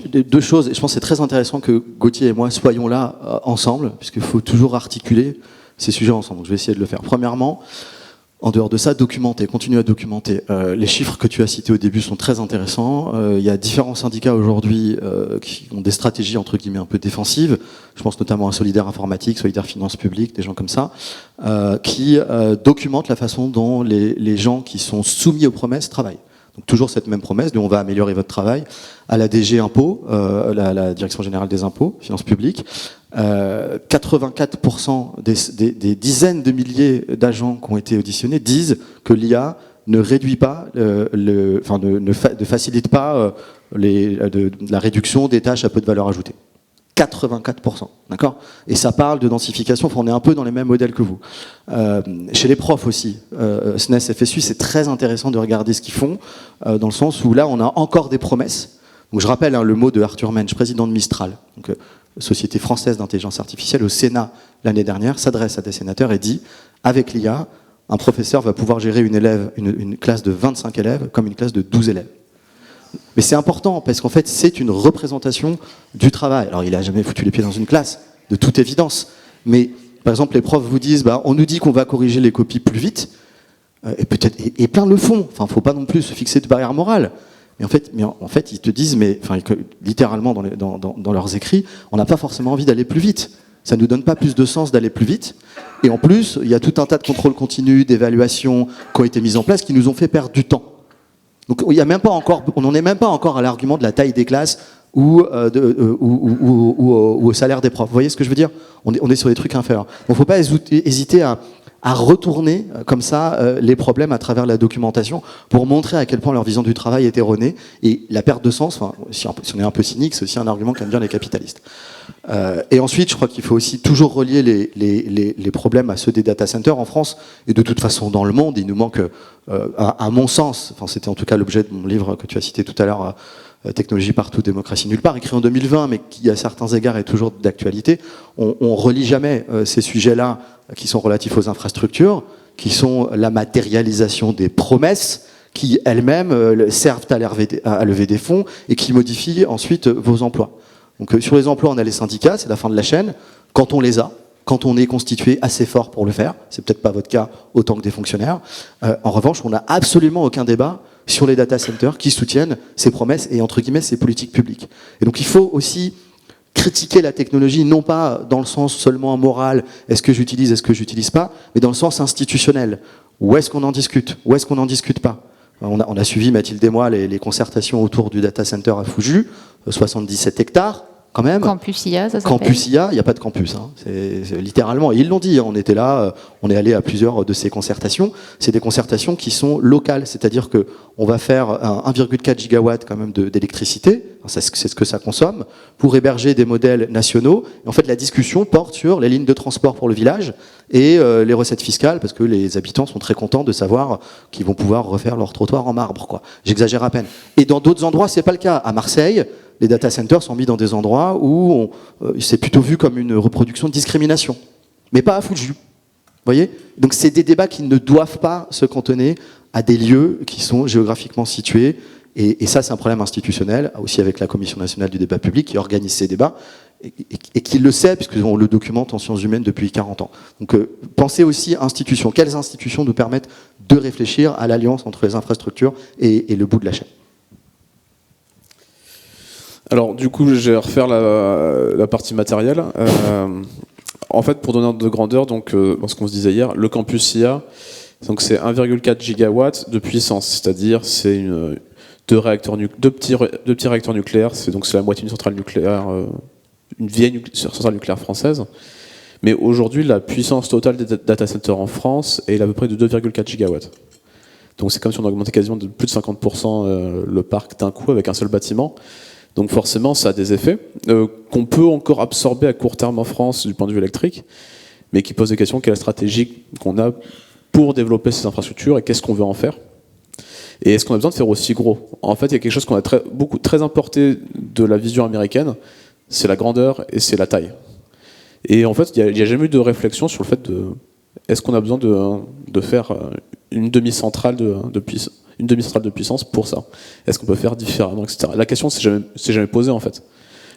Deux choses, et je pense que c'est très intéressant que Gauthier et moi soyons là ensemble, puisqu'il faut toujours articuler ces sujets ensemble. Donc je vais essayer de le faire. Premièrement, en dehors de ça, documenter, continuer à documenter. Les chiffres que tu as cités au début sont très intéressants. Il y a différents syndicats aujourd'hui qui ont des stratégies entre guillemets un peu défensives. Je pense notamment à Solidaire Informatique, Solidaire Finances Publiques, des gens comme ça, qui documentent la façon dont les gens qui sont soumis aux promesses travaillent. Donc toujours cette même promesse de on va améliorer votre travail à la DG Impôts, la Direction Générale des Impôts, Finances Publiques. 84% des dizaines de milliers d'agents qui ont été auditionnés disent que l'IA ne réduit pas, ne facilite pas la réduction des tâches à peu de valeur ajoutée. 84%, d'accord ? Et ça parle de densification, on est un peu dans les mêmes modèles que vous. Chez les profs aussi, SNES, FSU, c'est très intéressant de regarder ce qu'ils font, dans le sens où là, on a encore des promesses. Donc, je rappelle le mot de Arthur Mensch, président de Mistral, donc, Société française d'intelligence artificielle, au Sénat l'année dernière, s'adresse à des sénateurs et dit, avec l'IA, un professeur va pouvoir gérer une classe de 25 élèves comme une classe de 12 élèves. Mais c'est important, parce qu'en fait, c'est une représentation du travail. Alors, il n'a jamais foutu les pieds dans une classe, de toute évidence. Mais, par exemple, les profs vous disent, on nous dit qu'on va corriger les copies plus vite, et plein le font. Enfin, faut pas non plus se fixer de barrière morale. Mais en fait, ils te disent, littéralement dans leurs écrits, on n'a pas forcément envie d'aller plus vite. Ça ne nous donne pas plus de sens d'aller plus vite. Et en plus, il y a tout un tas de contrôles continus, d'évaluations qui ont été mises en place qui nous ont fait perdre du temps. Donc on n'en est même pas encore à l'argument de la taille des classes ou au salaire des profs. Vous voyez ce que je veux dire ? On est sur des trucs inférieurs. Donc il ne faut pas hésiter à retourner comme ça les problèmes à travers la documentation pour montrer à quel point leur vision du travail est erronée. Et la perte de sens, si on est un peu cynique, c'est aussi un argument qu'aiment bien les capitalistes. Et ensuite, je crois qu'il faut aussi toujours relier les problèmes à ceux des data centers en France. Et de toute façon, dans le monde, il nous manque, à mon sens, c'était en tout cas l'objet de mon livre que tu as cité tout à l'heure, Technologie partout, démocratie nulle part, écrit en 2020, mais qui à certains égards est toujours d'actualité. On relie jamais ces sujets-là qui sont relatifs aux infrastructures, qui sont la matérialisation des promesses, qui elles-mêmes servent à lever des fonds et qui modifient ensuite vos emplois. Donc sur les emplois, on a les syndicats, c'est la fin de la chaîne. Quand on les a, quand on est constitué assez fort pour le faire, c'est peut-être pas votre cas autant que des fonctionnaires. En revanche, on n'a absolument aucun débat sur les data centers qui soutiennent ces promesses et entre guillemets ces politiques publiques. Et donc il faut aussi critiquer la technologie, non pas dans le sens seulement moral, est-ce que j'utilise pas, mais dans le sens institutionnel. Où est-ce qu'on en discute ? Où est-ce qu'on n'en discute pas ? On a suivi, Mathilde et moi, les concertations autour du data center à Fouju, 77 hectares, quand même. Campus IA, ça s'appelle. Campus IA, il n'y a pas de campus, c'est littéralement. Et ils l'ont dit, on était là, on est allé à plusieurs de ces concertations. C'est des concertations qui sont locales, c'est-à-dire que on va faire 1,4 gigawatts quand même d'électricité, c'est ce que ça consomme, pour héberger des modèles nationaux. Et en fait, la discussion porte sur les lignes de transport pour le village et les recettes fiscales, parce que les habitants sont très contents de savoir qu'ils vont pouvoir refaire leur trottoir en marbre, quoi. J'exagère à peine. Et dans d'autres endroits, c'est pas le cas. À Marseille, les data centers sont mis dans des endroits où c'est plutôt vu comme une reproduction de discrimination, mais pas à Fouju. Vous voyez ? Donc c'est des débats qui ne doivent pas se cantonner à des lieux qui sont géographiquement situés. Et ça, c'est un problème institutionnel, aussi avec la Commission nationale du débat public qui organise ces débats et qui le sait, puisqu'on le documente en sciences humaines depuis 40 ans. Donc pensez aussi institutions. Quelles institutions nous permettent de réfléchir à l'alliance entre les infrastructures et le bout de la chaîne ? Alors du coup, je vais refaire la partie matérielle. En fait, pour donner un ordre de grandeur, donc ce qu'on se disait hier, le campus IA, donc c'est 1,4 gigawatts de puissance, c'est-à-dire c'est deux petits réacteurs nucléaires, c'est la moitié d'une centrale nucléaire, une vieille centrale nucléaire française. Mais aujourd'hui, la puissance totale des data centers en France est à peu près de 2,4 gigawatts. Donc c'est comme si on augmentait quasiment de plus de 50% le parc d'un coup avec un seul bâtiment. Donc forcément, ça a des effets qu'on peut encore absorber à court terme en France du point de vue électrique, mais qui posent des questions, quelle est la stratégie qu'on a pour développer ces infrastructures et qu'est-ce qu'on veut en faire. Et est-ce qu'on a besoin de faire aussi gros? En fait, il y a quelque chose qu'on a très importé de la vision américaine, c'est la grandeur et c'est la taille. Et en fait, il n'y a jamais eu de réflexion sur le fait de est-ce qu'on a besoin de faire une demi-centrale de puissance pour ça? Est-ce qu'on peut faire différemment, etc. La question c'est jamais posée en fait.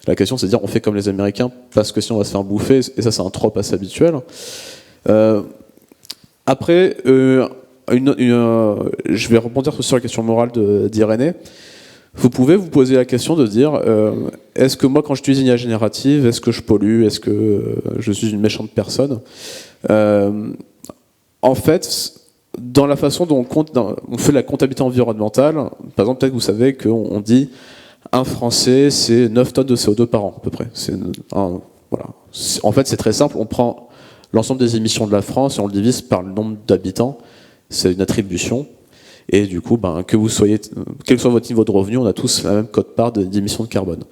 La question c'est de dire on fait comme les Américains parce que sinon on va se faire bouffer, et ça c'est un trope assez habituel. Après, je vais rebondir sur la question morale d'Irénée. Vous pouvez vous poser la question de dire est-ce que moi quand j'utilise une IA générative, est-ce que je pollue, est-ce que je suis une méchante personne? En fait, dans la façon dont on fait la comptabilité environnementale, par exemple, peut-être que vous savez qu'on dit un Français, c'est 9 tonnes de CO2 par an, à peu près. Voilà. En fait, c'est très simple. On prend l'ensemble des émissions de la France et on le divise par le nombre d'habitants. C'est une attribution. Et du coup, quel que soit votre niveau de revenu, on a tous la même quote-part d'émissions de carbone.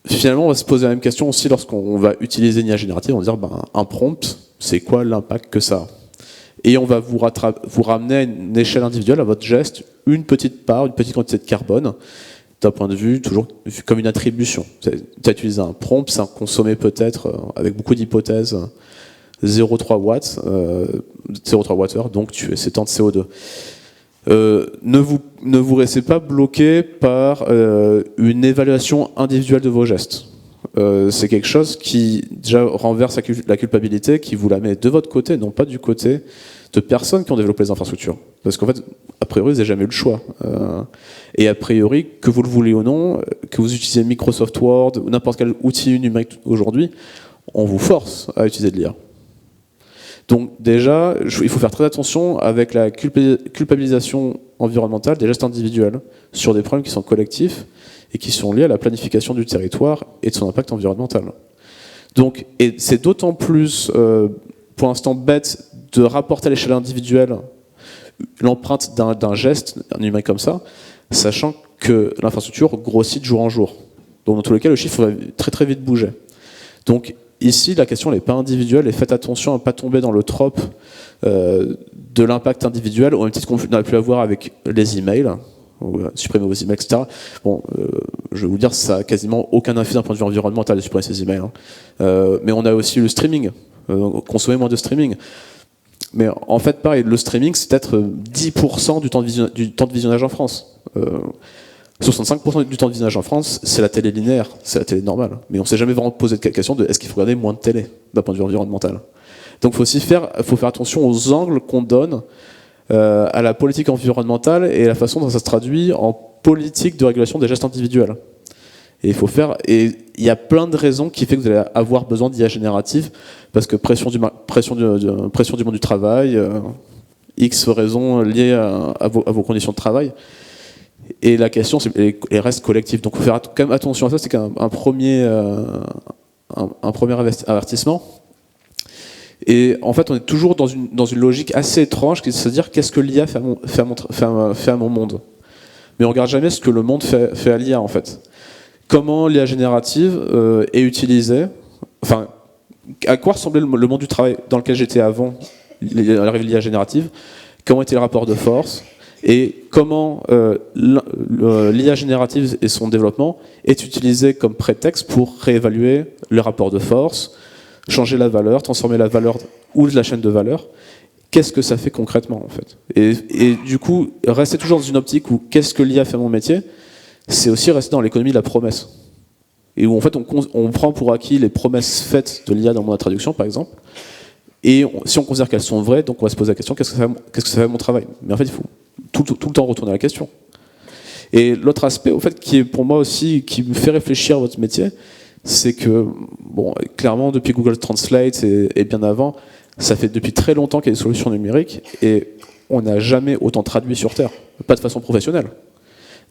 Finalement, on va se poser la même question aussi lorsqu'on va utiliser une IA générative. On va dire, un prompt, c'est quoi l'impact que ça a? Et on va vous ramener à une échelle individuelle, à votre geste, une petite quantité de carbone, d'un point de vue toujours vu comme une attribution. Tu as utilisé un prompt, ça a consommé peut-être, avec beaucoup d'hypothèses, 0,3 watts, 0,3 Wh, donc c'est tant de CO2. Ne vous restez pas bloqué par une évaluation individuelle de vos gestes. C'est quelque chose qui déjà renverse la culpabilité, qui vous la met de votre côté, non pas du côté de personnes qui ont développé les infrastructures. Parce qu'en fait, a priori, vous n'avez jamais eu le choix. Et a priori, que vous le voulez ou non, que vous utilisez Microsoft Word ou n'importe quel outil numérique aujourd'hui, on vous force à utiliser de l'IA. Donc déjà, il faut faire très attention avec la culpabilisation environnementale des gestes individuels sur des problèmes qui sont collectifs et qui sont liés à la planification du territoire et de son impact environnemental. Donc, et c'est d'autant plus, pour l'instant, bête de rapporter à l'échelle individuelle l'empreinte d'un geste numérique comme ça, sachant que l'infrastructure grossit de jour en jour. Donc dans tous les cas, le chiffre va très très vite bouger. Donc ici, la question n'est pas individuelle et faites attention à ne pas tomber dans le trope de l'impact individuel, au même titre qu'on a pu l'avoir avec les emails, ou supprimer vos emails, etc. Bon, je vais vous dire, ça n'a quasiment aucun effet d'un point de vue environnemental de supprimer ces emails. Mais on a aussi le streaming, consommer moins de streaming. Mais en fait, pareil, le streaming, c'est peut-être 10% du temps de visionnage en France. 65% du temps de visionnage en France, c'est la télé linéaire, c'est la télé normale. Mais on ne s'est jamais vraiment posé de question de est-ce qu'il faut regarder moins de télé d'un point de vue environnemental. Donc il faut aussi faire attention aux angles qu'on donne à la politique environnementale et la façon dont ça se traduit en politique de régulation des gestes individuels. Et il y a plein de raisons qui font que vous allez avoir besoin d'IA générative, parce que pression du monde du travail, X raisons liées à vos conditions de travail. Et la question elle reste collective. Donc il faut faire quand même attention à ça, c'est qu'un premier avertissement. Et en fait, on est toujours dans une logique assez étrange, c'est-à-dire qu'est-ce que l'IA fait à mon monde. Mais on ne regarde jamais ce que le monde fait à l'IA en fait. Comment l'IA générative est utilisée, enfin, à quoi ressemblait le monde du travail dans lequel j'étais avant l'arrivée de l'IA générative, comment était le rapport de force, et comment l'IA générative et son développement est utilisé comme prétexte pour réévaluer le rapport de force, changer la valeur, transformer la valeur ou la chaîne de valeur. Qu'est-ce que ça fait concrètement en fait? Et du coup, rester toujours dans une optique où qu'est-ce que l'IA fait à mon métier, c'est aussi rester dans l'économie de la promesse. Et où en fait on prend pour acquis les promesses faites de l'IA dans mon traduction par exemple, et si on considère qu'elles sont vraies, donc on va se poser la question qu'est-ce que ça fait à mon travail? Mais en fait il faut tout le temps retourner à la question. Et l'autre aspect au fait qui est pour moi aussi, qui me fait réfléchir à votre métier, c'est que, bon, clairement depuis Google Translate et bien avant, ça fait depuis très longtemps qu'il y a des solutions numériques, et on n'a jamais autant traduit sur Terre, pas de façon professionnelle.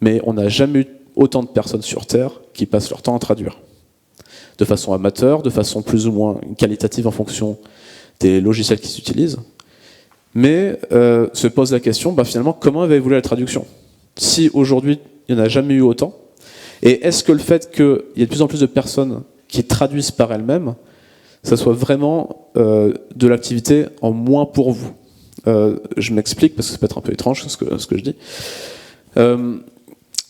Mais on n'a jamais eu autant de personnes sur Terre qui passent leur temps à traduire. De façon amateur, de façon plus ou moins qualitative en fonction des logiciels qui s'utilisent. Mais se pose la question, finalement, comment va évoluer la traduction? Si aujourd'hui, il n'y en a jamais eu autant, Et est-ce que le fait qu'il y ait de plus en plus de personnes qui traduisent par elles-mêmes, ça soit vraiment de l'activité en moins pour vous? Je m'explique, parce que ça peut être un peu étrange ce que je dis.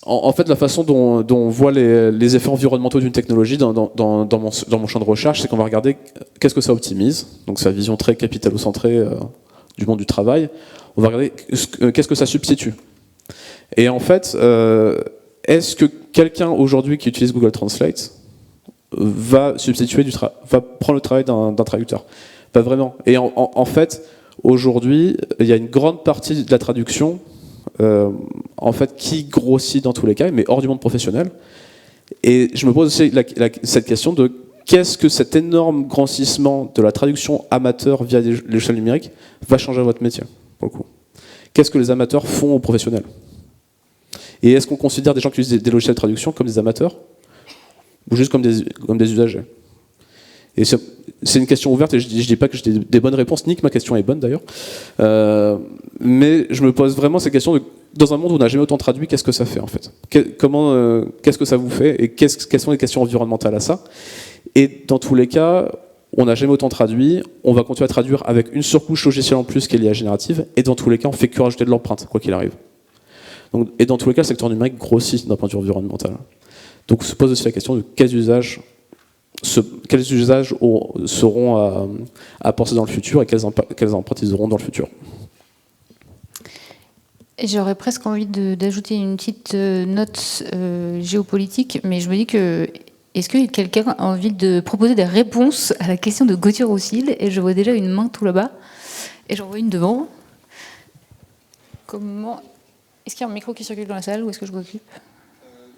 En fait, la façon dont on voit les effets environnementaux d'une technologie dans mon champ de recherche, c'est qu'on va regarder qu'est-ce que ça optimise, donc sa vision très capitalo-centrée du monde du travail. On va regarder qu'est-ce que ça substitue. Et en fait, est-ce que quelqu'un aujourd'hui qui utilise Google Translate va prendre le travail d'un traducteur? Pas vraiment. Et en fait, aujourd'hui, il y a une grande partie de la traduction en fait, qui grossit dans tous les cas, mais hors du monde professionnel. Et je me pose aussi cette question de qu'est-ce que cet énorme grossissement de la traduction amateur via les logiciels numériques va changer à votre métier, pour le coup. Qu'est-ce que les amateurs font aux professionnels? Et est-ce qu'on considère des gens qui utilisent des logiciels de traduction comme des amateurs ou juste comme des usagers? Et c'est une question ouverte et je dis pas que j'ai des bonnes réponses, ni que ma question est bonne d'ailleurs. Mais je me pose vraiment ces questions dans un monde où on n'a jamais autant traduit, qu'est-ce que ça fait en fait? Qu'est-ce que ça vous fait? Et quelles sont les questions environnementales à ça? Et dans tous les cas, on n'a jamais autant traduit, on va continuer à traduire avec une surcouche logicielle en plus qui est l'IA générative, et dans tous les cas, on fait que rajouter de l'empreinte, quoi qu'il arrive. Donc, et dans tous les cas, le secteur numérique grossit d'un point de vue environnemental. Donc se pose aussi la question de quels usages seront à penser dans le futur et quelles empreintes ils auront dans le futur. J'aurais presque envie d'ajouter une petite note géopolitique, mais je me dis que est-ce que quelqu'un a envie de proposer des réponses à la question de Gauthier Roussel? Et je vois déjà une main tout là-bas, et j'en vois une devant. Est-ce qu'il y a un micro qui circule dans la salle ou est-ce que je m'occupe?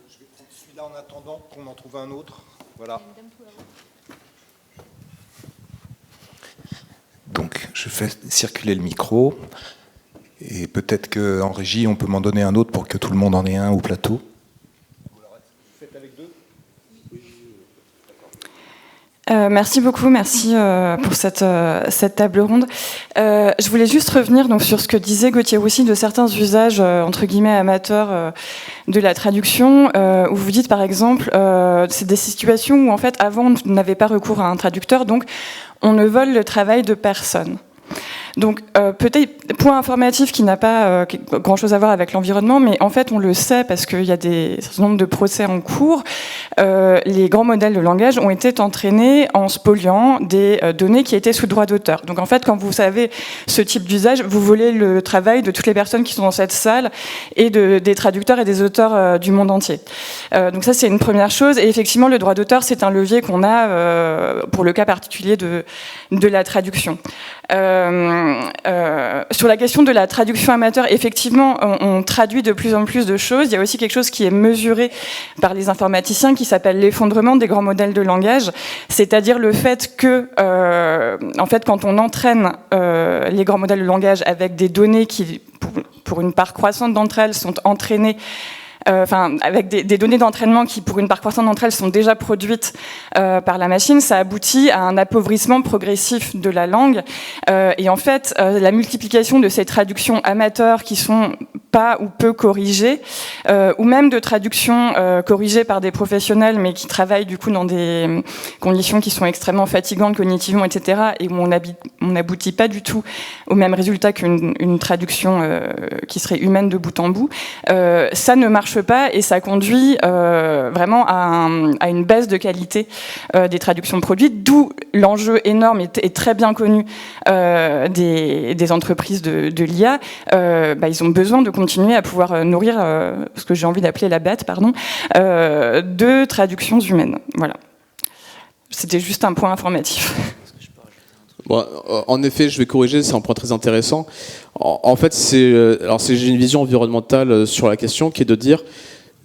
Je vais prendre celui-là en attendant qu'on en trouve un autre. Voilà. Donc, je fais circuler le micro. Et peut-être qu'en régie, on peut m'en donner un autre pour que tout le monde en ait un au plateau. Vous faites avec deux? Merci beaucoup, merci pour cette table ronde. Je voulais juste revenir donc, sur ce que disait Gauthier Roussel de certains usages entre guillemets amateurs de la traduction, où vous dites par exemple, c'est des situations où en fait avant on n'avait pas recours à un traducteur, donc on ne vole le travail de personne. Donc peut-être point informatif qui n'a pas grand-chose à voir avec l'environnement, mais en fait on le sait parce qu'il y a un certain nombre de procès en cours. Les grands modèles de langage ont été entraînés en spoliant des données qui étaient sous droit d'auteur. Donc en fait quand vous savez ce type d'usage, vous volez le travail de toutes les personnes qui sont dans cette salle et des traducteurs et des auteurs du monde entier. Donc ça c'est une première chose. Et effectivement le droit d'auteur c'est un levier qu'on a pour le cas particulier de la traduction. Sur la question de la traduction amateur, effectivement, on traduit de plus en plus de choses. Il y a aussi quelque chose qui est mesuré par les informaticiens qui s'appelle l'effondrement des grands modèles de langage, c'est-à-dire le fait que, en fait, quand on entraîne les grands modèles de langage avec des données qui, pour une part croissante d'entre elles, sont entraînées avec des données d'entraînement qui, pour une part croissante d'entre elles, sont déjà produites par la machine, ça aboutit à un appauvrissement progressif de la langue. Et en fait, la multiplication de ces traductions amateurs qui sont pas ou peu corrigées, ou même de traductions corrigées par des professionnels, mais qui travaillent du coup dans des conditions qui sont extrêmement fatigantes cognitivement, etc., et où on n'aboutit pas du tout au même résultat qu'une traduction qui serait humaine de bout en bout, ça ne marche pas et ça conduit vraiment à une baisse de qualité des traductions produites, d'où l'enjeu énorme et très bien connu des entreprises de l'IA. Ils ont besoin de continuer à pouvoir nourrir ce que j'ai envie d'appeler la bête, de traductions humaines. Voilà. C'était juste un point informatif. Bon, en effet, je vais corriger, c'est un point très intéressant. En fait, j'ai une vision environnementale sur la question qui est de dire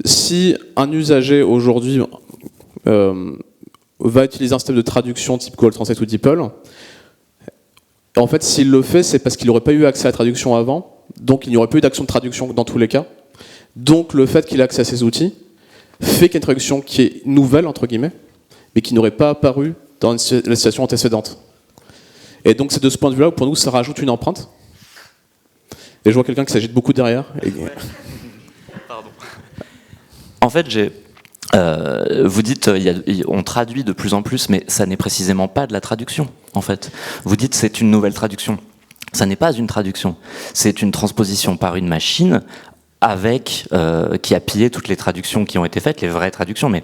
si un usager aujourd'hui va utiliser un système de traduction type Google Translate ou DeepL, en fait, s'il le fait, c'est parce qu'il n'aurait pas eu accès à la traduction avant, donc il n'y aurait pas eu d'action de traduction dans tous les cas. Donc le fait qu'il ait accès à ces outils fait qu'il y a une traduction qui est nouvelle, entre guillemets, mais qui n'aurait pas apparu dans la situation antécédente. Et donc c'est de ce point de vue-là où pour nous ça rajoute une empreinte. Et je vois quelqu'un qui s'agite beaucoup derrière. Ouais. Pardon. En fait, j'ai Vous dites, on traduit de plus en plus, mais ça n'est précisément pas de la traduction, en fait. Vous dites, c'est une nouvelle traduction. Ça n'est pas une traduction. C'est une transposition par une machine qui a pillé toutes les traductions qui ont été faites, les vraies traductions. Mais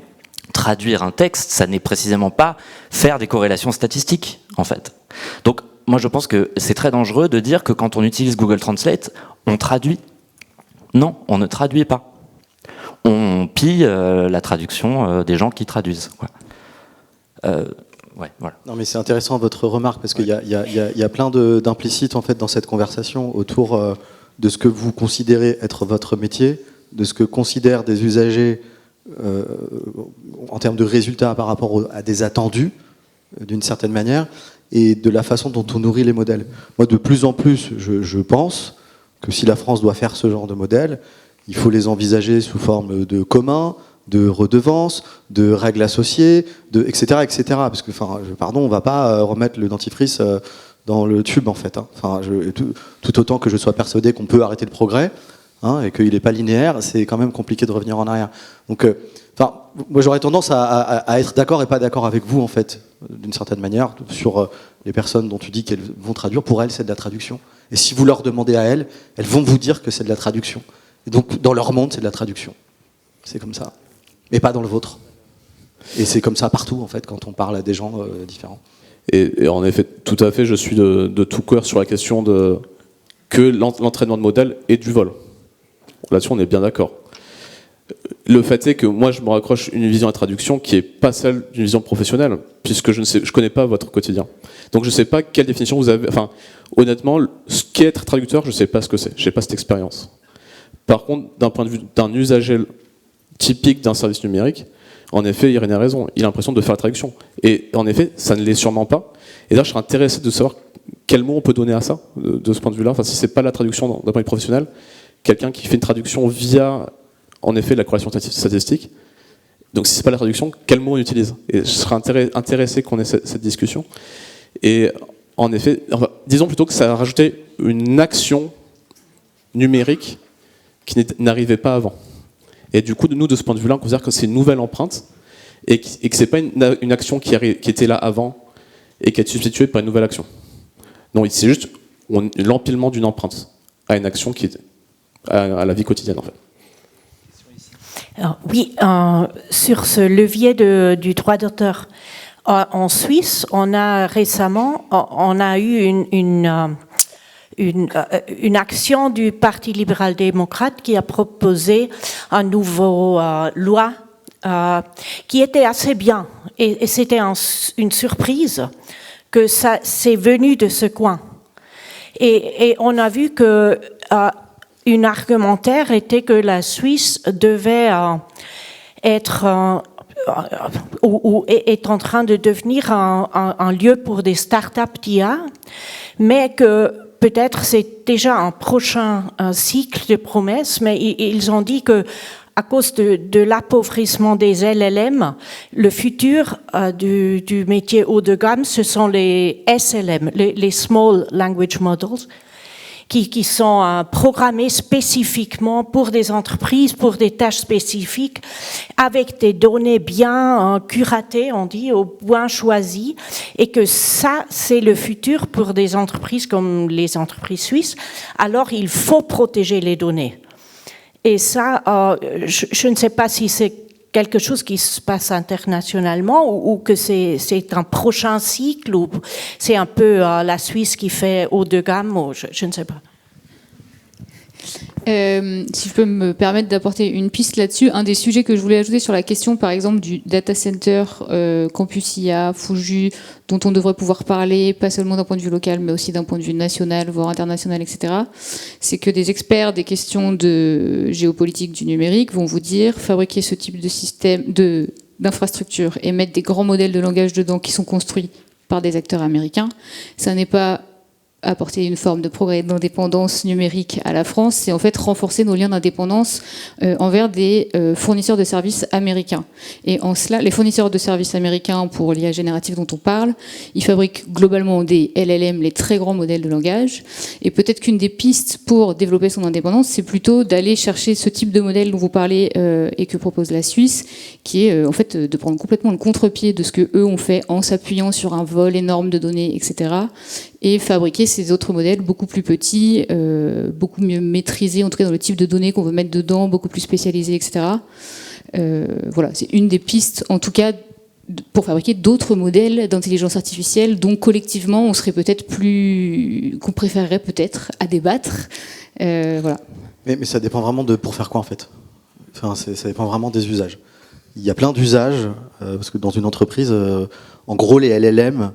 traduire un texte, ça n'est précisément pas faire des corrélations statistiques, en fait. Donc, moi, je pense que c'est très dangereux de dire que quand on utilise Google Translate, on traduit. Non, on ne traduit pas. On pille la traduction des gens qui traduisent. Ouais, voilà. Non, mais c'est intéressant votre remarque parce qu'il y a plein d'implicites en fait dans cette conversation autour de ce que vous considérez être votre métier, de ce que considèrent des usagers en termes de résultats par rapport à des attendus d'une certaine manière, et de la façon dont on nourrit les modèles. Moi, de plus en plus, je pense que si la France doit faire ce genre de modèle, il faut les envisager sous forme de communs, de redevances, de règles associées, etc., etc. Parce que, pardon, on ne va pas remettre le dentifrice dans le tube, en fait. Hein. Tout autant que je sois persuadé qu'on peut arrêter le progrès, hein, et qu'il n'est pas linéaire, c'est quand même compliqué de revenir en arrière. Donc, moi, j'aurais tendance à être d'accord et pas d'accord avec vous, en fait, d'une certaine manière, sur les personnes dont tu dis qu'elles vont traduire. Pour elles, c'est de la traduction. Et si vous leur demandez à elles vont vous dire que c'est de la traduction. Et donc, dans leur monde, c'est de la traduction. C'est comme ça. Mais pas dans le vôtre. Et c'est comme ça partout, en fait, quand on parle à des gens différents. Et en effet, tout à fait, je suis de tout cœur sur la question que l'entraînement de modèle est du vol. Là-dessus, on est bien d'accord. Le fait est que moi, je me raccroche une vision à la traduction qui n'est pas celle d'une vision professionnelle, puisque je ne connais pas votre quotidien. Donc, je ne sais pas quelle définition vous avez. Enfin, honnêtement, ce qu'est être traducteur, je ne sais pas ce que c'est. Je n'ai pas cette expérience. Par contre, d'un point de vue d'un usager typique d'un service numérique, en effet, Irène a raison, il a l'impression de faire la traduction. Et en effet, ça ne l'est sûrement pas. Et là, je serais intéressé de savoir quel mot on peut donner à ça, de ce point de vue-là. Enfin, si c'est pas la traduction d'un point de vue professionnel, quelqu'un qui fait une traduction via, en effet, la corrélation statistique. Donc, si c'est pas la traduction, quel mot on utilise? Et je serais intéressé qu'on ait cette discussion. Et en effet, disons plutôt que ça a rajouté une action numérique qui n'arrivait pas avant. Et du coup, nous, de ce point de vue-là, on considère que c'est une nouvelle empreinte et que c'est pas une action qui était là avant et qui est substituée par une nouvelle action. Non, c'est juste l'empilement d'une empreinte à une action qui est à la vie quotidienne, en fait. Alors, oui, sur ce levier du droit d'auteur, en Suisse, on a récemment eu une action du Parti libéral-démocrate qui a proposé un nouveau loi qui était assez bien. Et c'était une surprise que ça c'est venu de ce coin. Et on a vu que une argumentaire était que la Suisse devait être ou est en train de devenir un lieu pour des startups d'IA, mais que peut-être c'est déjà un prochain cycle de promesses, mais ils ont dit que à cause de l'appauvrissement des LLM, le futur du métier haut de gamme, ce sont les SLM, les Small Language Models, qui sont programmés spécifiquement pour des entreprises, pour des tâches spécifiques, avec des données bien curatées, on dit, au bien choisies, et que ça, c'est le futur pour des entreprises comme les entreprises suisses. Alors, il faut protéger les données. Et ça, je ne sais pas si c'est quelque chose qui se passe internationalement ou que c'est un prochain cycle ou c'est un peu la Suisse qui fait haut de gamme, ou je ne sais pas. Si je peux me permettre d'apporter une piste là-dessus, un des sujets que je voulais ajouter sur la question, par exemple, du data center, campus IA, Fuju, dont on devrait pouvoir parler, pas seulement d'un point de vue local, mais aussi d'un point de vue national, voire international, etc., c'est que des experts des questions de géopolitique du numérique vont vous dire, fabriquer ce type de système, d'infrastructure et mettre des grands modèles de langage dedans qui sont construits par des acteurs américains, ça n'est pas apporter une forme de progrès d'indépendance numérique à la France, c'est en fait renforcer nos liens d'indépendance envers des fournisseurs de services américains. Et en cela, les fournisseurs de services américains pour l'IA générative dont on parle, ils fabriquent globalement des LLM, les très grands modèles de langage. Et peut-être qu'une des pistes pour développer son indépendance, c'est plutôt d'aller chercher ce type de modèle dont vous parlez et que propose la Suisse, qui est en fait de prendre complètement le contre-pied de ce que eux ont fait en s'appuyant sur un vol énorme de données, etc. et fabriquer ces autres modèles beaucoup plus petits, beaucoup mieux maîtrisés, en tout cas dans le type de données qu'on veut mettre dedans, beaucoup plus spécialisés, etc. Voilà, c'est une des pistes, en tout cas, pour fabriquer d'autres modèles d'intelligence artificielle dont collectivement on serait peut-être plus, qu'on préférerait peut-être à débattre. Voilà. Mais ça dépend vraiment de pour faire quoi en fait. Enfin, ça dépend vraiment des usages. Il y a plein d'usages, parce que dans une entreprise, en gros les LLM,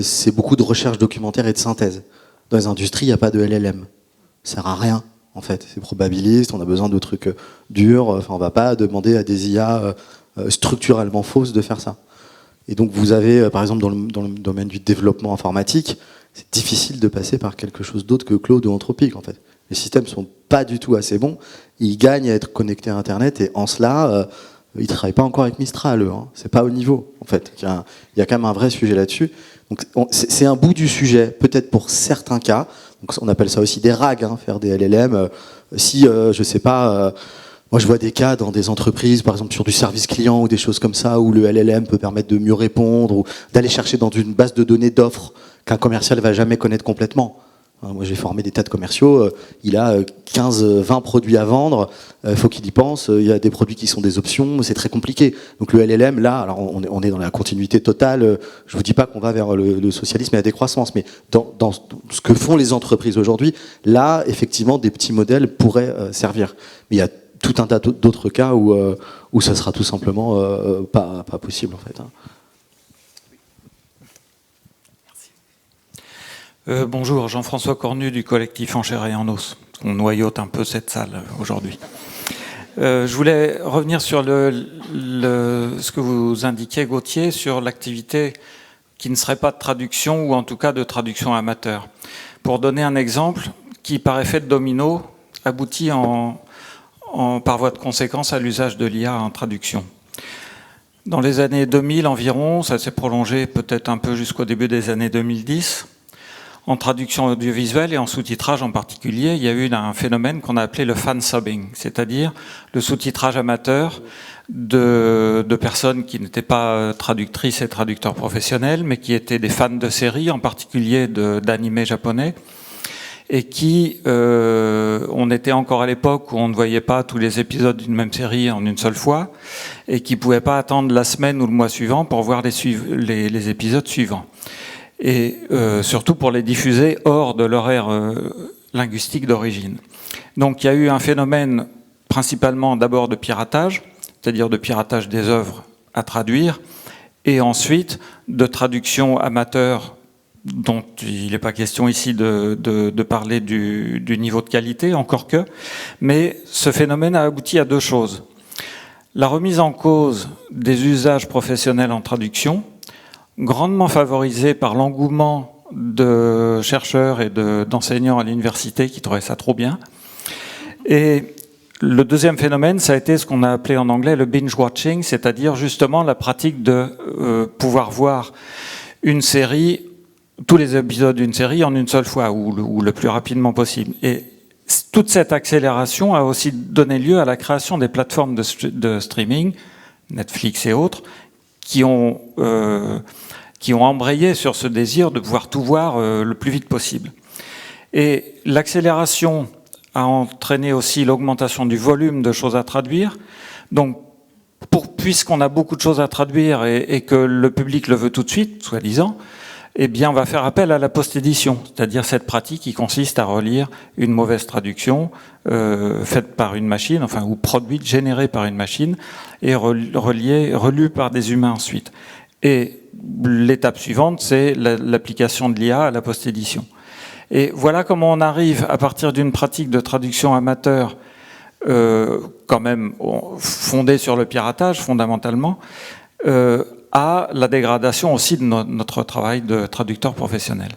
c'est beaucoup de recherche documentaire et de synthèse. Dans les industries, il n'y a pas de LLM. Ça sert à rien, en fait. C'est probabiliste, on a besoin de trucs durs. Enfin, on ne va pas demander à des IA structurellement fausses de faire ça. Et donc, vous avez, par exemple, dans le domaine du développement informatique, c'est difficile de passer par quelque chose d'autre que Claude ou Anthropic, en fait. Les systèmes ne sont pas du tout assez bons. Ils gagnent à être connectés à Internet, et en cela... ils ne travaillent pas encore avec Mistral, eux. Hein. C'est pas au niveau, en fait. Il y a quand même un vrai sujet là-dessus. Donc, c'est un bout du sujet, peut-être pour certains cas. Donc, on appelle ça aussi des RAG, hein, faire des LLM. Si, je sais pas, moi je vois des cas dans des entreprises, par exemple sur du service client ou des choses comme ça, où le LLM peut permettre de mieux répondre ou d'aller chercher dans une base de données d'offres qu'un commercial ne va jamais connaître complètement. Moi, j'ai formé des tas de commerciaux, il a 15-20 produits à vendre, il faut qu'il y pense, il y a des produits qui sont des options, c'est très compliqué. Donc le LLM, là, alors on est dans la continuité totale, je ne vous dis pas qu'on va vers le socialisme et la décroissance, mais dans ce que font les entreprises aujourd'hui, là, effectivement, des petits modèles pourraient servir. Mais il y a tout un tas d'autres cas où ça sera tout simplement pas possible, en fait. Hein. Bonjour, Jean-François Cornu du collectif En Chair et en Os. On noyote un peu cette salle aujourd'hui. Je voulais revenir sur ce que vous indiquiez, Gauthier, sur l'activité qui ne serait pas de traduction ou en tout cas de traduction amateur. Pour donner un exemple qui, par effet de domino, aboutit par voie de conséquence à l'usage de l'IA en traduction. Dans les années 2000 environ, ça s'est prolongé peut-être un peu jusqu'au début des années 2010. En traduction audiovisuelle et en sous-titrage en particulier, il y a eu un phénomène qu'on a appelé le fan-subbing, c'est-à-dire le sous-titrage amateur de personnes qui n'étaient pas traductrices et traducteurs professionnels, mais qui étaient des fans de séries, en particulier d'animés japonais, et qui, on était encore à l'époque où on ne voyait pas tous les épisodes d'une même série en une seule fois, et qui ne pouvaient pas attendre la semaine ou le mois suivant pour voir les épisodes suivants. Et surtout pour les diffuser hors de l'horaire linguistique d'origine. Donc il y a eu un phénomène principalement d'abord de piratage, c'est-à-dire de piratage des œuvres à traduire, et ensuite de traduction amateur, dont il n'est pas question ici de parler du niveau de qualité, encore que, mais ce phénomène a abouti à deux choses. La remise en cause des usages professionnels en traduction, grandement favorisé par l'engouement de chercheurs et d'enseignants à l'université qui trouvaient ça trop bien. Et le deuxième phénomène, ça a été ce qu'on a appelé en anglais le binge-watching, c'est-à-dire justement la pratique de pouvoir voir une série, tous les épisodes d'une série en une seule fois, ou le plus rapidement possible. Et toute cette accélération a aussi donné lieu à la création des plateformes de streaming, Netflix et autres, qui ont embrayé sur ce désir de pouvoir tout voir le plus vite possible. Et l'accélération a entraîné aussi l'augmentation du volume de choses à traduire. Donc, puisqu'on a beaucoup de choses à traduire et que le public le veut tout de suite, soi-disant, eh bien, on va faire appel à la post-édition, c'est-à-dire cette pratique qui consiste à relire une mauvaise traduction faite par une machine, enfin, ou produite, générée par une machine, et relue par des humains ensuite. Et l'étape suivante, c'est l'application de l'IA à la post-édition. Et voilà comment on arrive, à partir d'une pratique de traduction amateur, quand même fondée sur le piratage, fondamentalement, à la dégradation aussi de notre travail de traducteur professionnel.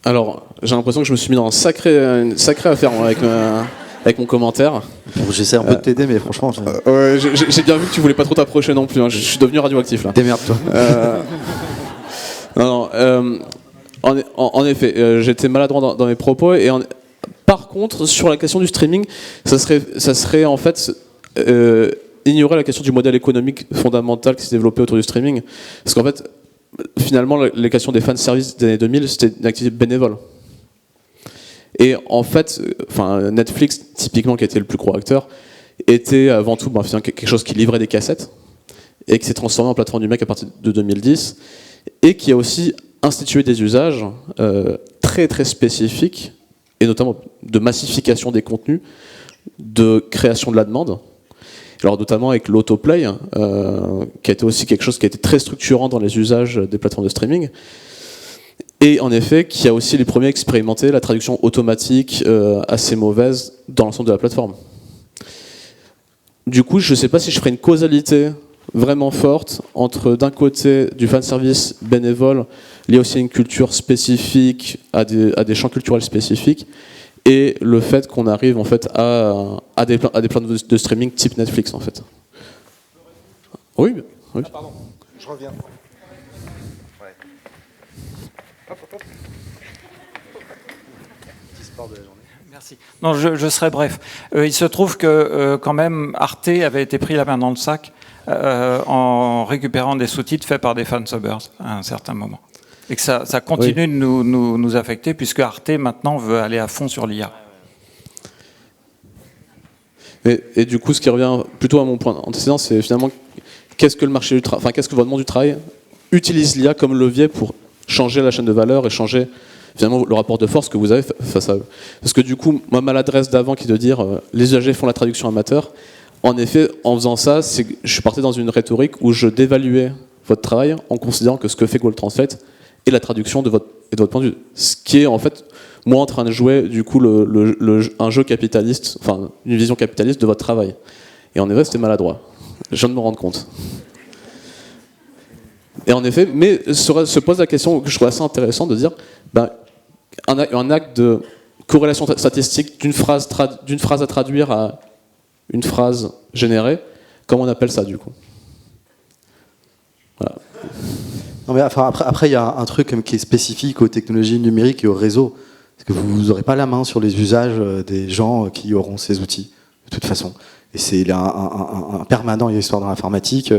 Alors, j'ai l'impression que je me suis mis dans une sacrée affaire moi, avec mon commentaire. J'essaie un peu de t'aider, mais franchement... Ouais, j'ai bien vu que tu voulais pas trop t'approcher non plus. Hein. Je suis devenu radioactif là. Démerde-toi. En effet, j'étais maladroit dans mes propos. Par contre, sur la question du streaming, ça serait en fait ignorer la question du modèle économique fondamental qui s'est développé autour du streaming. Parce qu'en fait, finalement, les questions des fanservice des années 2000, c'était une activité bénévole. Et en fait, Netflix, typiquement, qui était le plus gros acteur, était avant tout quelque chose qui livrait des cassettes et qui s'est transformé en plateforme numérique à partir de 2010 et qui a aussi institué des usages très très spécifiques et notamment de massification des contenus, de création de la demande. Alors notamment avec l'autoplay, qui a été aussi quelque chose qui a été très structurant dans les usages des plateformes de streaming. Et en effet, qui a aussi les premiers expérimenté la traduction automatique assez mauvaise dans l'ensemble de la plateforme. Du coup, je ne sais pas si je ferai une causalité vraiment forte entre d'un côté du fanservice bénévole lié aussi à une culture spécifique, à des champs culturels spécifiques, et le fait qu'on arrive en fait à des plateformes de streaming type Netflix en fait. Oui. Ah, pardon, je reviens. Merci. Non, je serai bref. Il se trouve que quand même Arte avait été pris la main dans le sac en récupérant des sous-titres faits par des fansubbers à un certain moment. Et que ça continue de nous affecter puisque Arte maintenant veut aller à fond sur l'IA. Et du coup, ce qui revient plutôt à mon point antécédent, c'est finalement qu'est-ce que le marché du travail, qu'est-ce que votre monde du travail utilise l'IA comme levier pour changer la chaîne de valeur et changer finalement le rapport de force que vous avez face à eux. Parce que du coup, ma maladresse d'avant qui est de dire les usagers font la traduction amateur, en effet, en faisant ça, je suis parti dans une rhétorique où je dévaluais votre travail en considérant que ce que fait Google Translate est la traduction de votre point de vue. Ce qui est en fait, moi, en train de jouer du coup un jeu capitaliste, enfin une vision capitaliste de votre travail. Et en effet, c'était maladroit. Je viens de me rendre compte. Et en effet, mais se pose la question que je trouve assez intéressante de dire, un acte de corrélation statistique d'une phrase à traduire à une phrase générée, comment on appelle ça du coup? Voilà. Non mais après, il y a un truc qui est spécifique aux technologies numériques et au réseau. Parce que vous n'aurez pas la main sur les usages des gens qui auront ces outils, de toute façon. Et c'est un permanent, il y a l'histoire dans l'informatique,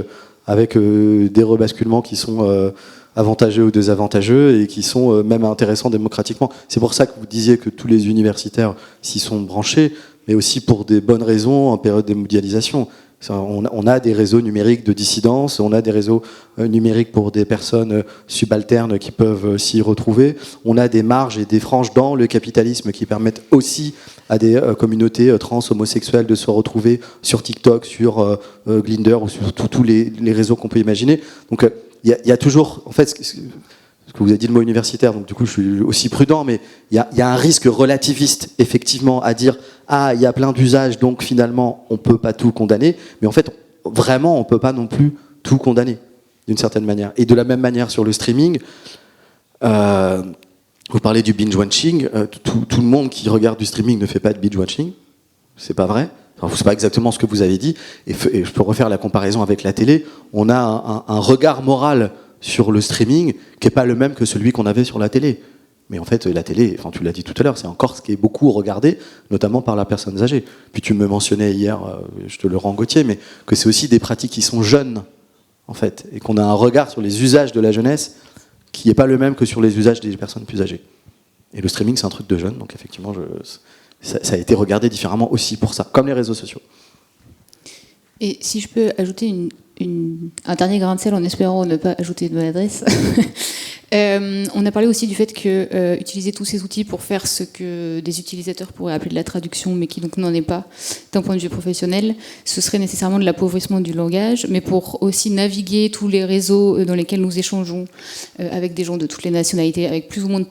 avec des rebasculements qui sont avantageux ou désavantageux et qui sont même intéressants démocratiquement. C'est pour ça que vous disiez que tous les universitaires s'y sont branchés, mais aussi pour des bonnes raisons en période de mondialisation. On a des réseaux numériques de dissidence, on a des réseaux numériques pour des personnes subalternes qui peuvent s'y retrouver, on a des marges et des franges dans le capitalisme qui permettent aussi à des communautés trans, homosexuelles de se retrouver sur TikTok, sur Grindr ou sur tous les réseaux qu'on peut imaginer. Donc il y a toujours, en fait, ce que vous avez dit le mot universitaire, donc du coup je suis aussi prudent, mais il y a un risque relativiste effectivement à dire il y a plein d'usages, donc finalement on peut pas tout condamner, mais en fait vraiment on peut pas non plus tout condamner d'une certaine manière. Et de la même manière sur le streaming, vous parlez du binge-watching, tout le monde qui regarde du streaming ne fait pas de binge-watching, c'est pas vrai. Enfin, c'est pas exactement ce que vous avez dit, et je peux refaire la comparaison avec la télé. On a un regard moral sur le streaming qui n'est pas le même que celui qu'on avait sur la télé. Mais en fait, la télé, enfin, tu l'as dit tout à l'heure, c'est encore ce qui est beaucoup regardé, notamment par les personnes âgées. Puis tu me mentionnais hier, je te le rends Gauthier, mais que c'est aussi des pratiques qui sont jeunes, en fait, et qu'on a un regard sur les usages de la jeunesse qui n'est pas le même que sur les usages des personnes plus âgées. Et le streaming, c'est un truc de jeunes, donc effectivement, ça a été regardé différemment aussi pour ça, comme les réseaux sociaux. Et si je peux ajouter un dernier grain de sel en espérant ne pas ajouter de maladresse. On a parlé aussi du fait que utiliser tous ces outils pour faire ce que des utilisateurs pourraient appeler de la traduction, mais qui donc n'en est pas d'un point de vue professionnel, ce serait nécessairement de l'appauvrissement du langage, mais pour aussi naviguer tous les réseaux dans lesquels nous échangeons avec des gens de toutes les nationalités, avec plus ou moins de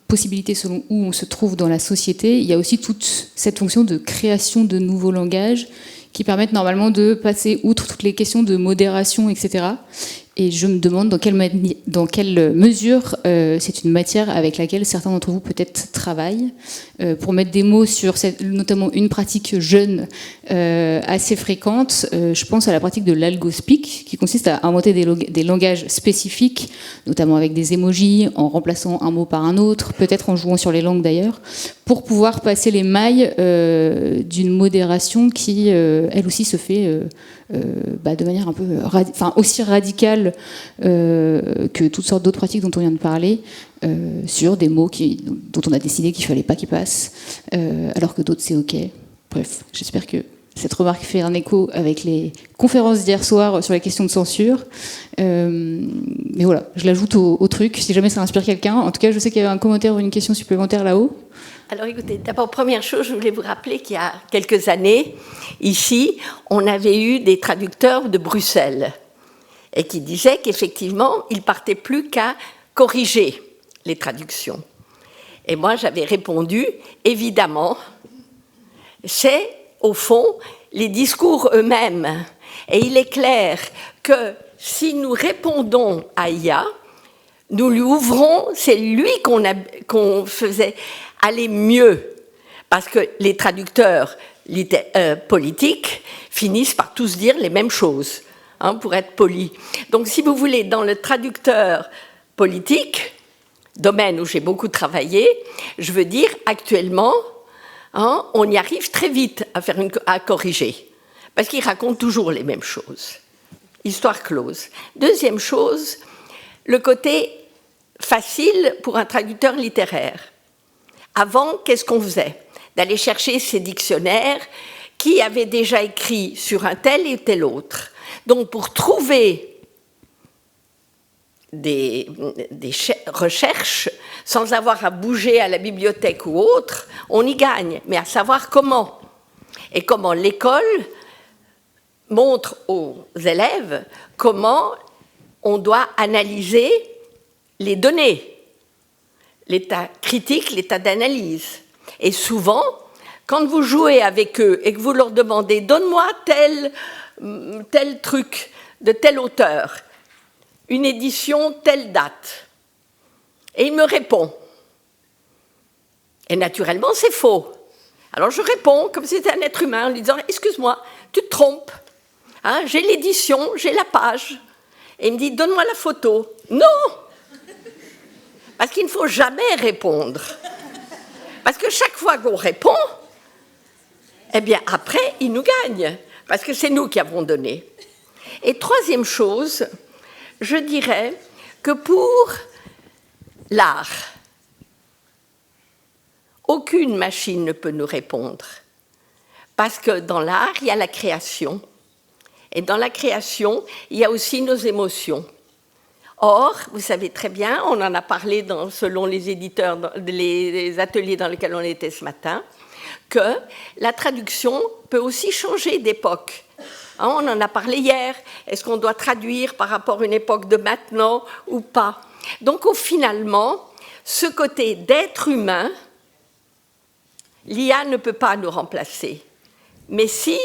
possibilités selon où on se trouve dans la société, il y a aussi toute cette fonction de création de nouveaux langages qui permettent normalement de passer outre toutes les questions de modération, etc. Et je me demande dans quelle mesure c'est une matière avec laquelle certains d'entre vous peut-être travaillent, pour mettre des mots sur notamment une pratique jeune assez fréquente. Je pense à la pratique de l'algospeak, qui consiste à inventer des langages spécifiques, notamment avec des emojis, en remplaçant un mot par un autre, peut-être en jouant sur les langues d'ailleurs, pour pouvoir passer les mailles d'une modération qui, elle aussi, se fait de manière un peu aussi radicale que toutes sortes d'autres pratiques dont on vient de parler, sur des mots dont on a décidé qu'il ne fallait pas qu'ils passent, alors que d'autres c'est ok. Bref, j'espère que cette remarque fait un écho avec les conférences d'hier soir sur les questions de censure. Mais voilà, je l'ajoute au truc, si jamais ça inspire quelqu'un. En tout cas, je sais qu'il y avait un commentaire ou une question supplémentaire là-haut. Alors écoutez, d'abord, première chose, je voulais vous rappeler qu'il y a quelques années, ici, on avait eu des traducteurs de Bruxelles et qui disaient qu'effectivement, ils ne partaient plus qu'à corriger les traductions. Et moi, j'avais répondu, évidemment, c'est, au fond, les discours eux-mêmes. Et il est clair que si nous répondons à IA, nous lui ouvrons, c'est lui qu'on faisait aller mieux, parce que les traducteurs politiques finissent par tous dire les mêmes choses, pour être polis. Donc, si vous voulez, dans le traducteur politique, domaine où j'ai beaucoup travaillé, je veux dire, actuellement, on y arrive très vite à corriger, parce qu'ils racontent toujours les mêmes choses. Histoire close. Deuxième chose, le côté facile pour un traducteur littéraire. Avant, qu'est-ce qu'on faisait? D'aller chercher ces dictionnaires qui avaient déjà écrit sur un tel et tel autre. Donc, pour trouver des recherches, sans avoir à bouger à la bibliothèque ou autre, on y gagne. Mais à savoir comment. Et comment l'école montre aux élèves comment on doit analyser les données. L'état critique, l'état d'analyse. Et souvent, quand vous jouez avec eux et que vous leur demandez « donne-moi tel truc de tel auteur, une édition, telle date », et il me répond. Et naturellement, c'est faux. Alors je réponds comme si c'était un être humain en lui disant « excuse-moi, tu te trompes, j'ai l'édition, j'ai la page ». Et il me dit « donne-moi la photo ». Non! Parce qu'il ne faut jamais répondre. Parce que chaque fois qu'on répond, eh bien après, il nous gagne. Parce que c'est nous qui avons donné. Et troisième chose, je dirais que pour l'art, aucune machine ne peut nous répondre. Parce que dans l'art, il y a la création. Et dans la création, il y a aussi nos émotions. Or, vous savez très bien, on en a parlé selon les éditeurs, les ateliers dans lesquels on était ce matin, que la traduction peut aussi changer d'époque. On en a parlé hier. Est-ce qu'on doit traduire par rapport à une époque de maintenant ou pas? Donc, finalement, ce côté d'être humain, l'IA ne peut pas nous remplacer. Mais si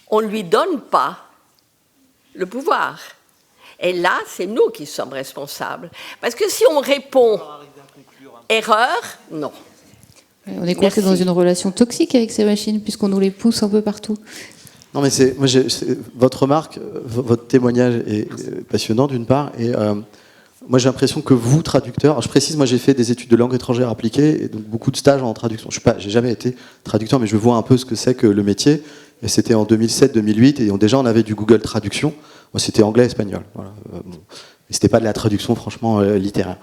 on ne lui donne pas le pouvoir, et là, c'est nous qui sommes responsables. Parce que si on répond erreur, non. On est coincé dans une relation toxique avec ces machines, puisqu'on nous les pousse un peu partout. Non, mais votre remarque, votre témoignage est passionnant d'une part, et moi j'ai l'impression que vous, traducteurs, alors je précise, moi j'ai fait des études de langue étrangère appliquée, et donc beaucoup de stages en traduction. J'ai jamais été traducteur, mais je vois un peu ce que c'est que le métier, et c'était en 2007-2008, et déjà on avait du Google Traduction. Moi, c'était anglais-espagnol. Voilà. Mais c'était pas de la traduction, franchement, littéraire.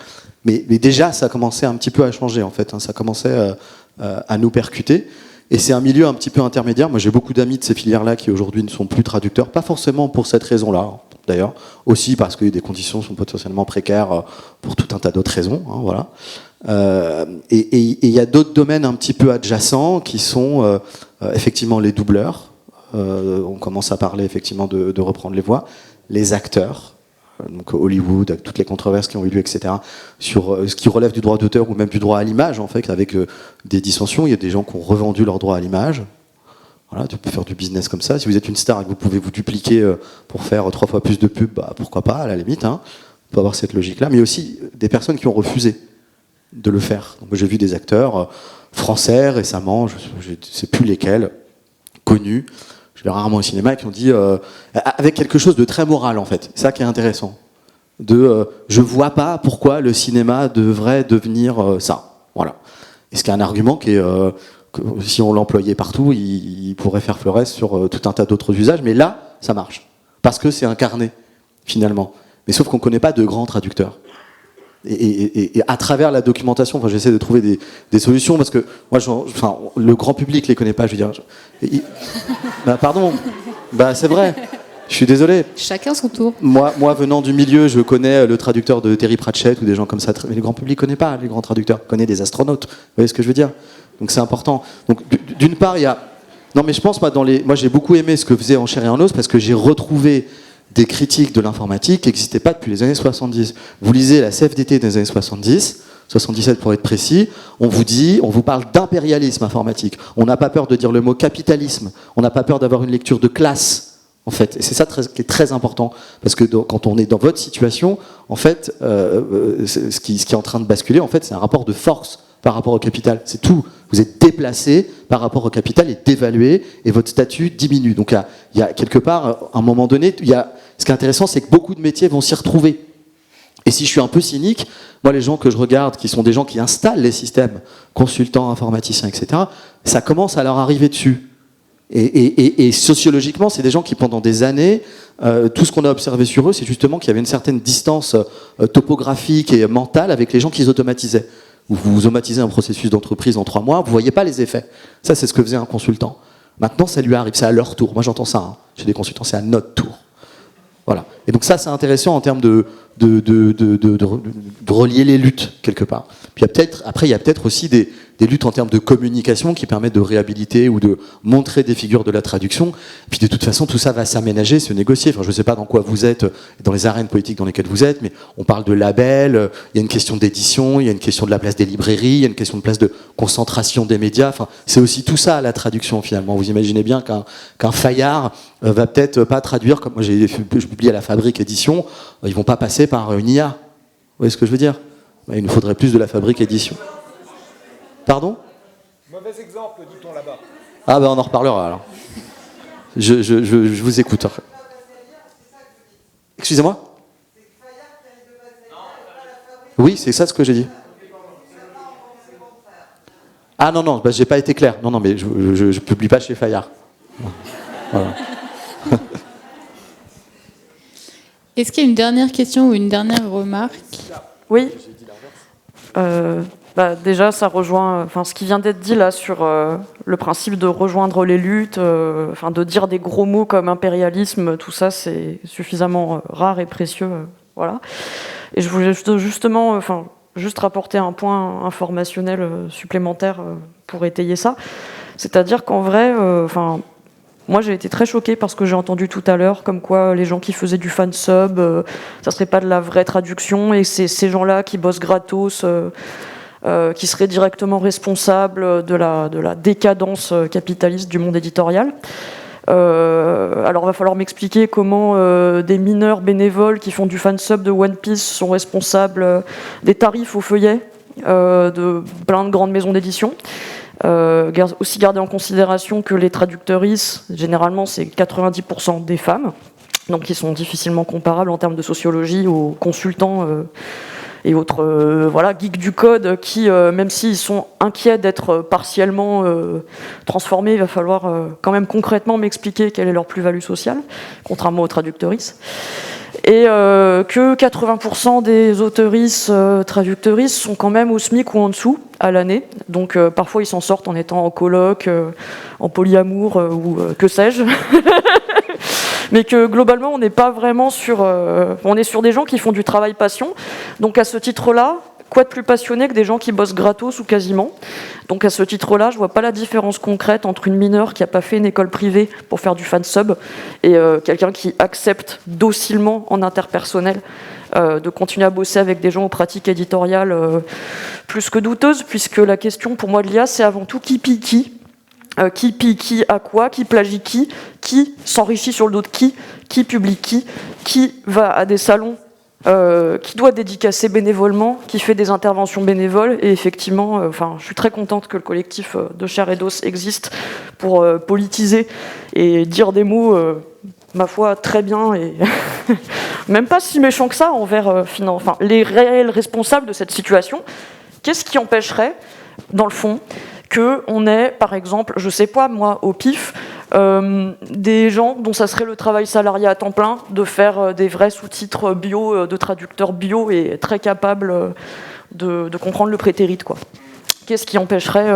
Mais déjà, ça commençait un petit peu à changer, en fait. Ça commençait à nous percuter. Et c'est un milieu un petit peu intermédiaire. Moi, j'ai beaucoup d'amis de ces filières-là qui, aujourd'hui, ne sont plus traducteurs. Pas forcément pour cette raison-là, d'ailleurs. Aussi parce que des conditions sont potentiellement précaires pour tout un tas d'autres raisons. Voilà. Et il y a d'autres domaines un petit peu adjacents qui sont, effectivement, les doubleurs. On commence à parler effectivement de reprendre les voix, les acteurs, donc Hollywood, avec toutes les controverses qui ont eu lieu, etc., sur ce qui relève du droit d'auteur ou même du droit à l'image, en fait, avec des dissensions. Il y a des gens qui ont revendu leur droit à l'image. Voilà, tu peux faire du business comme ça. Si vous êtes une star et que vous pouvez vous dupliquer pour faire 3 fois plus de pubs, bah, pourquoi pas, à la limite. Hein. On peut avoir cette logique-là. Mais aussi des personnes qui ont refusé de le faire. Donc, moi, j'ai vu des acteurs français récemment, je ne sais plus lesquels, connus, je vais rarement au cinéma, qui ont dit, avec quelque chose de très moral en fait, c'est ça qui est intéressant, je vois pas pourquoi le cinéma devrait devenir ça. Voilà. Et ce qui est un argument qui est, que si on l'employait partout, il pourrait faire florès sur tout un tas d'autres usages, mais là, ça marche. Parce que c'est incarné, finalement. Mais sauf qu'on ne connaît pas de grands traducteurs. Et à travers la documentation, enfin, j'essaie de trouver des solutions, parce que moi, le grand public ne les connaît pas, je veux dire. Bah, pardon, bah, c'est vrai. Je suis désolé. Chacun son tour. Moi, venant du milieu, je connais le traducteur de Terry Pratchett ou des gens comme ça. Mais le grand public ne connaît pas les grands traducteurs. Il connaît des astronautes. Vous voyez ce que je veux dire? Donc c'est important. Donc d'une part, il y a... Non mais je pense, moi j'ai beaucoup aimé ce que faisait En chair et en os, parce que j'ai retrouvé des critiques de l'informatique qui n'existaient pas depuis les années 70. Vous lisez la CFDT des années 70, 77 pour être précis, on vous parle d'impérialisme informatique. On n'a pas peur de dire le mot capitalisme. On n'a pas peur d'avoir une lecture de classe. En fait, et c'est ça qui est très important, parce que quand on est dans votre situation, en fait, ce qui est en train de basculer, en fait, c'est un rapport de force par rapport au capital. C'est tout. Vous êtes déplacé par rapport au capital et dévalué, et votre statut diminue. Donc il y a quelque part, à un moment donné, ce qui est intéressant, c'est que beaucoup de métiers vont s'y retrouver. Et si je suis un peu cynique, moi, les gens que je regarde, qui sont des gens qui installent les systèmes, consultants, informaticiens, etc., ça commence à leur arriver dessus. Et sociologiquement, c'est des gens qui, pendant des années, tout ce qu'on a observé sur eux, c'est justement qu'il y avait une certaine distance topographique et mentale avec les gens qu'ils automatisaient. Vous automatisez un processus d'entreprise en 3 mois, vous ne voyez pas les effets. Ça, c'est ce que faisait un consultant. Maintenant, ça lui arrive, c'est à leur tour. Moi, j'entends ça. Hein. Chez des consultants, c'est à notre tour. Voilà. Et donc ça, c'est intéressant en termes de relier les luttes, quelque part. Puis il y a peut-être aussi des luttes en termes de communication qui permettent de réhabiliter ou de montrer des figures de la traduction. Puis de toute façon, tout ça va s'aménager, se négocier. Enfin, je ne sais pas dans quoi vous êtes, dans les arènes politiques dans lesquelles vous êtes, mais on parle de labels, il y a une question d'édition, il y a une question de la place des librairies, il y a une question de place de concentration des médias. Enfin, c'est aussi tout ça, la traduction, finalement. Vous imaginez bien qu'un Fayard va peut-être pas traduire, comme moi je publie à la Fabrique Édition, ils vont pas passer par une IA. Vous voyez ce que je veux dire? Il nous faudrait plus de la Fabrique Édition. Pardon? Mauvais exemple, dit-on là-bas. Ah ben on en reparlera alors. Je vous écoute. Excusez-moi? Oui, c'est ça ce que j'ai dit. Ah non, bah, j'ai pas été clair. Non, mais je publie pas chez Fayard. Voilà. Est-ce qu'il y a une dernière question ou une dernière remarque? Oui. Déjà, ça rejoint ce qui vient d'être dit là sur le principe de rejoindre les luttes, de dire des gros mots comme impérialisme, tout ça, c'est suffisamment rare et précieux. Voilà. Et je voulais justement juste rapporter un point informationnel supplémentaire pour étayer ça. C'est-à-dire qu'en vrai, moi j'ai été très choquée par ce que j'ai entendu tout à l'heure, comme quoi les gens qui faisaient du fansub, ça serait pas de la vraie traduction, et c'est ces gens-là qui bossent gratos, qui seraient directement responsables de la décadence capitaliste du monde éditorial. Alors il va falloir m'expliquer comment des mineurs bénévoles qui font du fansub de One Piece sont responsables des tarifs au feuillet de plein de grandes maisons d'édition. Aussi garder en considération que les traducteuristes, généralement c'est 90% des femmes, donc qui sont difficilement comparables en termes de sociologie aux consultants et autres geeks du code qui, même s'ils sont inquiets d'être partiellement transformés, il va falloir quand même concrètement m'expliquer quelle est leur plus-value sociale, contrairement aux traducteuristes. Et que 80% des auteuristes, traducteuristes sont quand même au SMIC ou en dessous à l'année. Donc parfois ils s'en sortent en étant en coloc, en polyamour ou que sais-je. Mais que globalement on n'est pas vraiment sur... on est sur des gens qui font du travail passion. Donc à ce titre-là, quoi de plus passionné que des gens qui bossent gratos ou quasiment? Donc à ce titre-là, je vois pas la différence concrète entre une mineure qui n'a pas fait une école privée pour faire du fansub et quelqu'un qui accepte docilement en interpersonnel de continuer à bosser avec des gens aux pratiques éditoriales plus que douteuses, puisque la question pour moi de l'IA, c'est avant tout qui pique qui. qui pille qui à quoi, qui plagie qui s'enrichit sur le dos de qui publie qui va à des salons, qui doit dédicacer bénévolement, qui fait des interventions bénévoles. Et effectivement, je suis très contente que le collectif de Chair et d'Os existe pour politiser et dire des mots, ma foi, très bien, et même pas si méchant que ça envers les réels responsables de cette situation. Qu'est-ce qui empêcherait, dans le fond, qu'on ait, par exemple, je sais pas moi, au pif, des gens dont ça serait le travail salarié à temps plein, de faire des vrais sous-titres bio, de traducteurs bio et très capables de comprendre le prétérit, quoi. Qu'est-ce qui empêcherait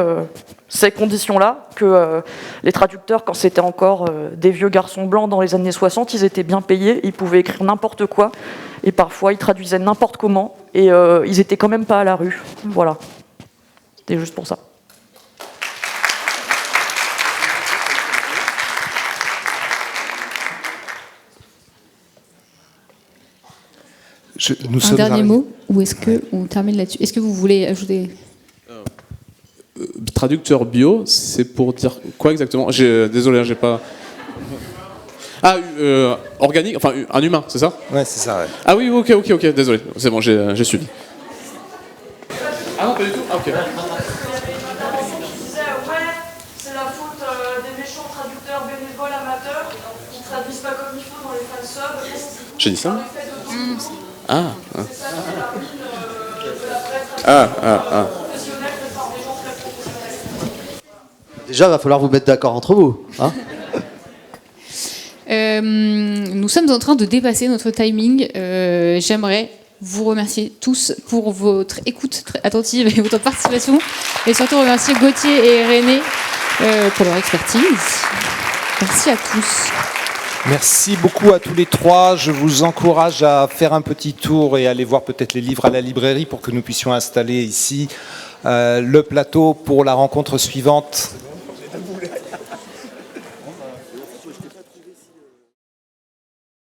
ces conditions-là, que les traducteurs, quand c'était encore des vieux garçons blancs dans les années 60, ils étaient bien payés, ils pouvaient écrire n'importe quoi, et parfois ils traduisaient n'importe comment, et ils étaient quand même pas à la rue. Voilà. C'était juste pour ça. Un dernier mot, ou est-ce qu'on termine là-dessus? Est-ce que vous voulez ajouter? Traducteur bio, c'est pour dire quoi exactement? Désolé, j'ai pas... Ah, organique, enfin un humain, c'est ça? Ouais, c'est ça, ouais. Ah oui, ok, désolé, c'est bon, j'ai suivi. Ah non, pas du tout? Ah, ok. C'est la faute des méchants traducteurs bénévoles amateurs qui traduisent pas comme il faut dans les fansubs. J'ai dit ça? Ah. Déjà, il va falloir vous mettre d'accord entre vous. Hein. Nous sommes en train de dépasser notre timing. J'aimerais vous remercier tous pour votre écoute très attentive et votre participation. Et surtout remercier Gauthier et René pour leur expertise. Merci à tous. Merci beaucoup à tous les trois. Je vous encourage à faire un petit tour et aller voir peut-être les livres à la librairie pour que nous puissions installer ici le plateau pour la rencontre suivante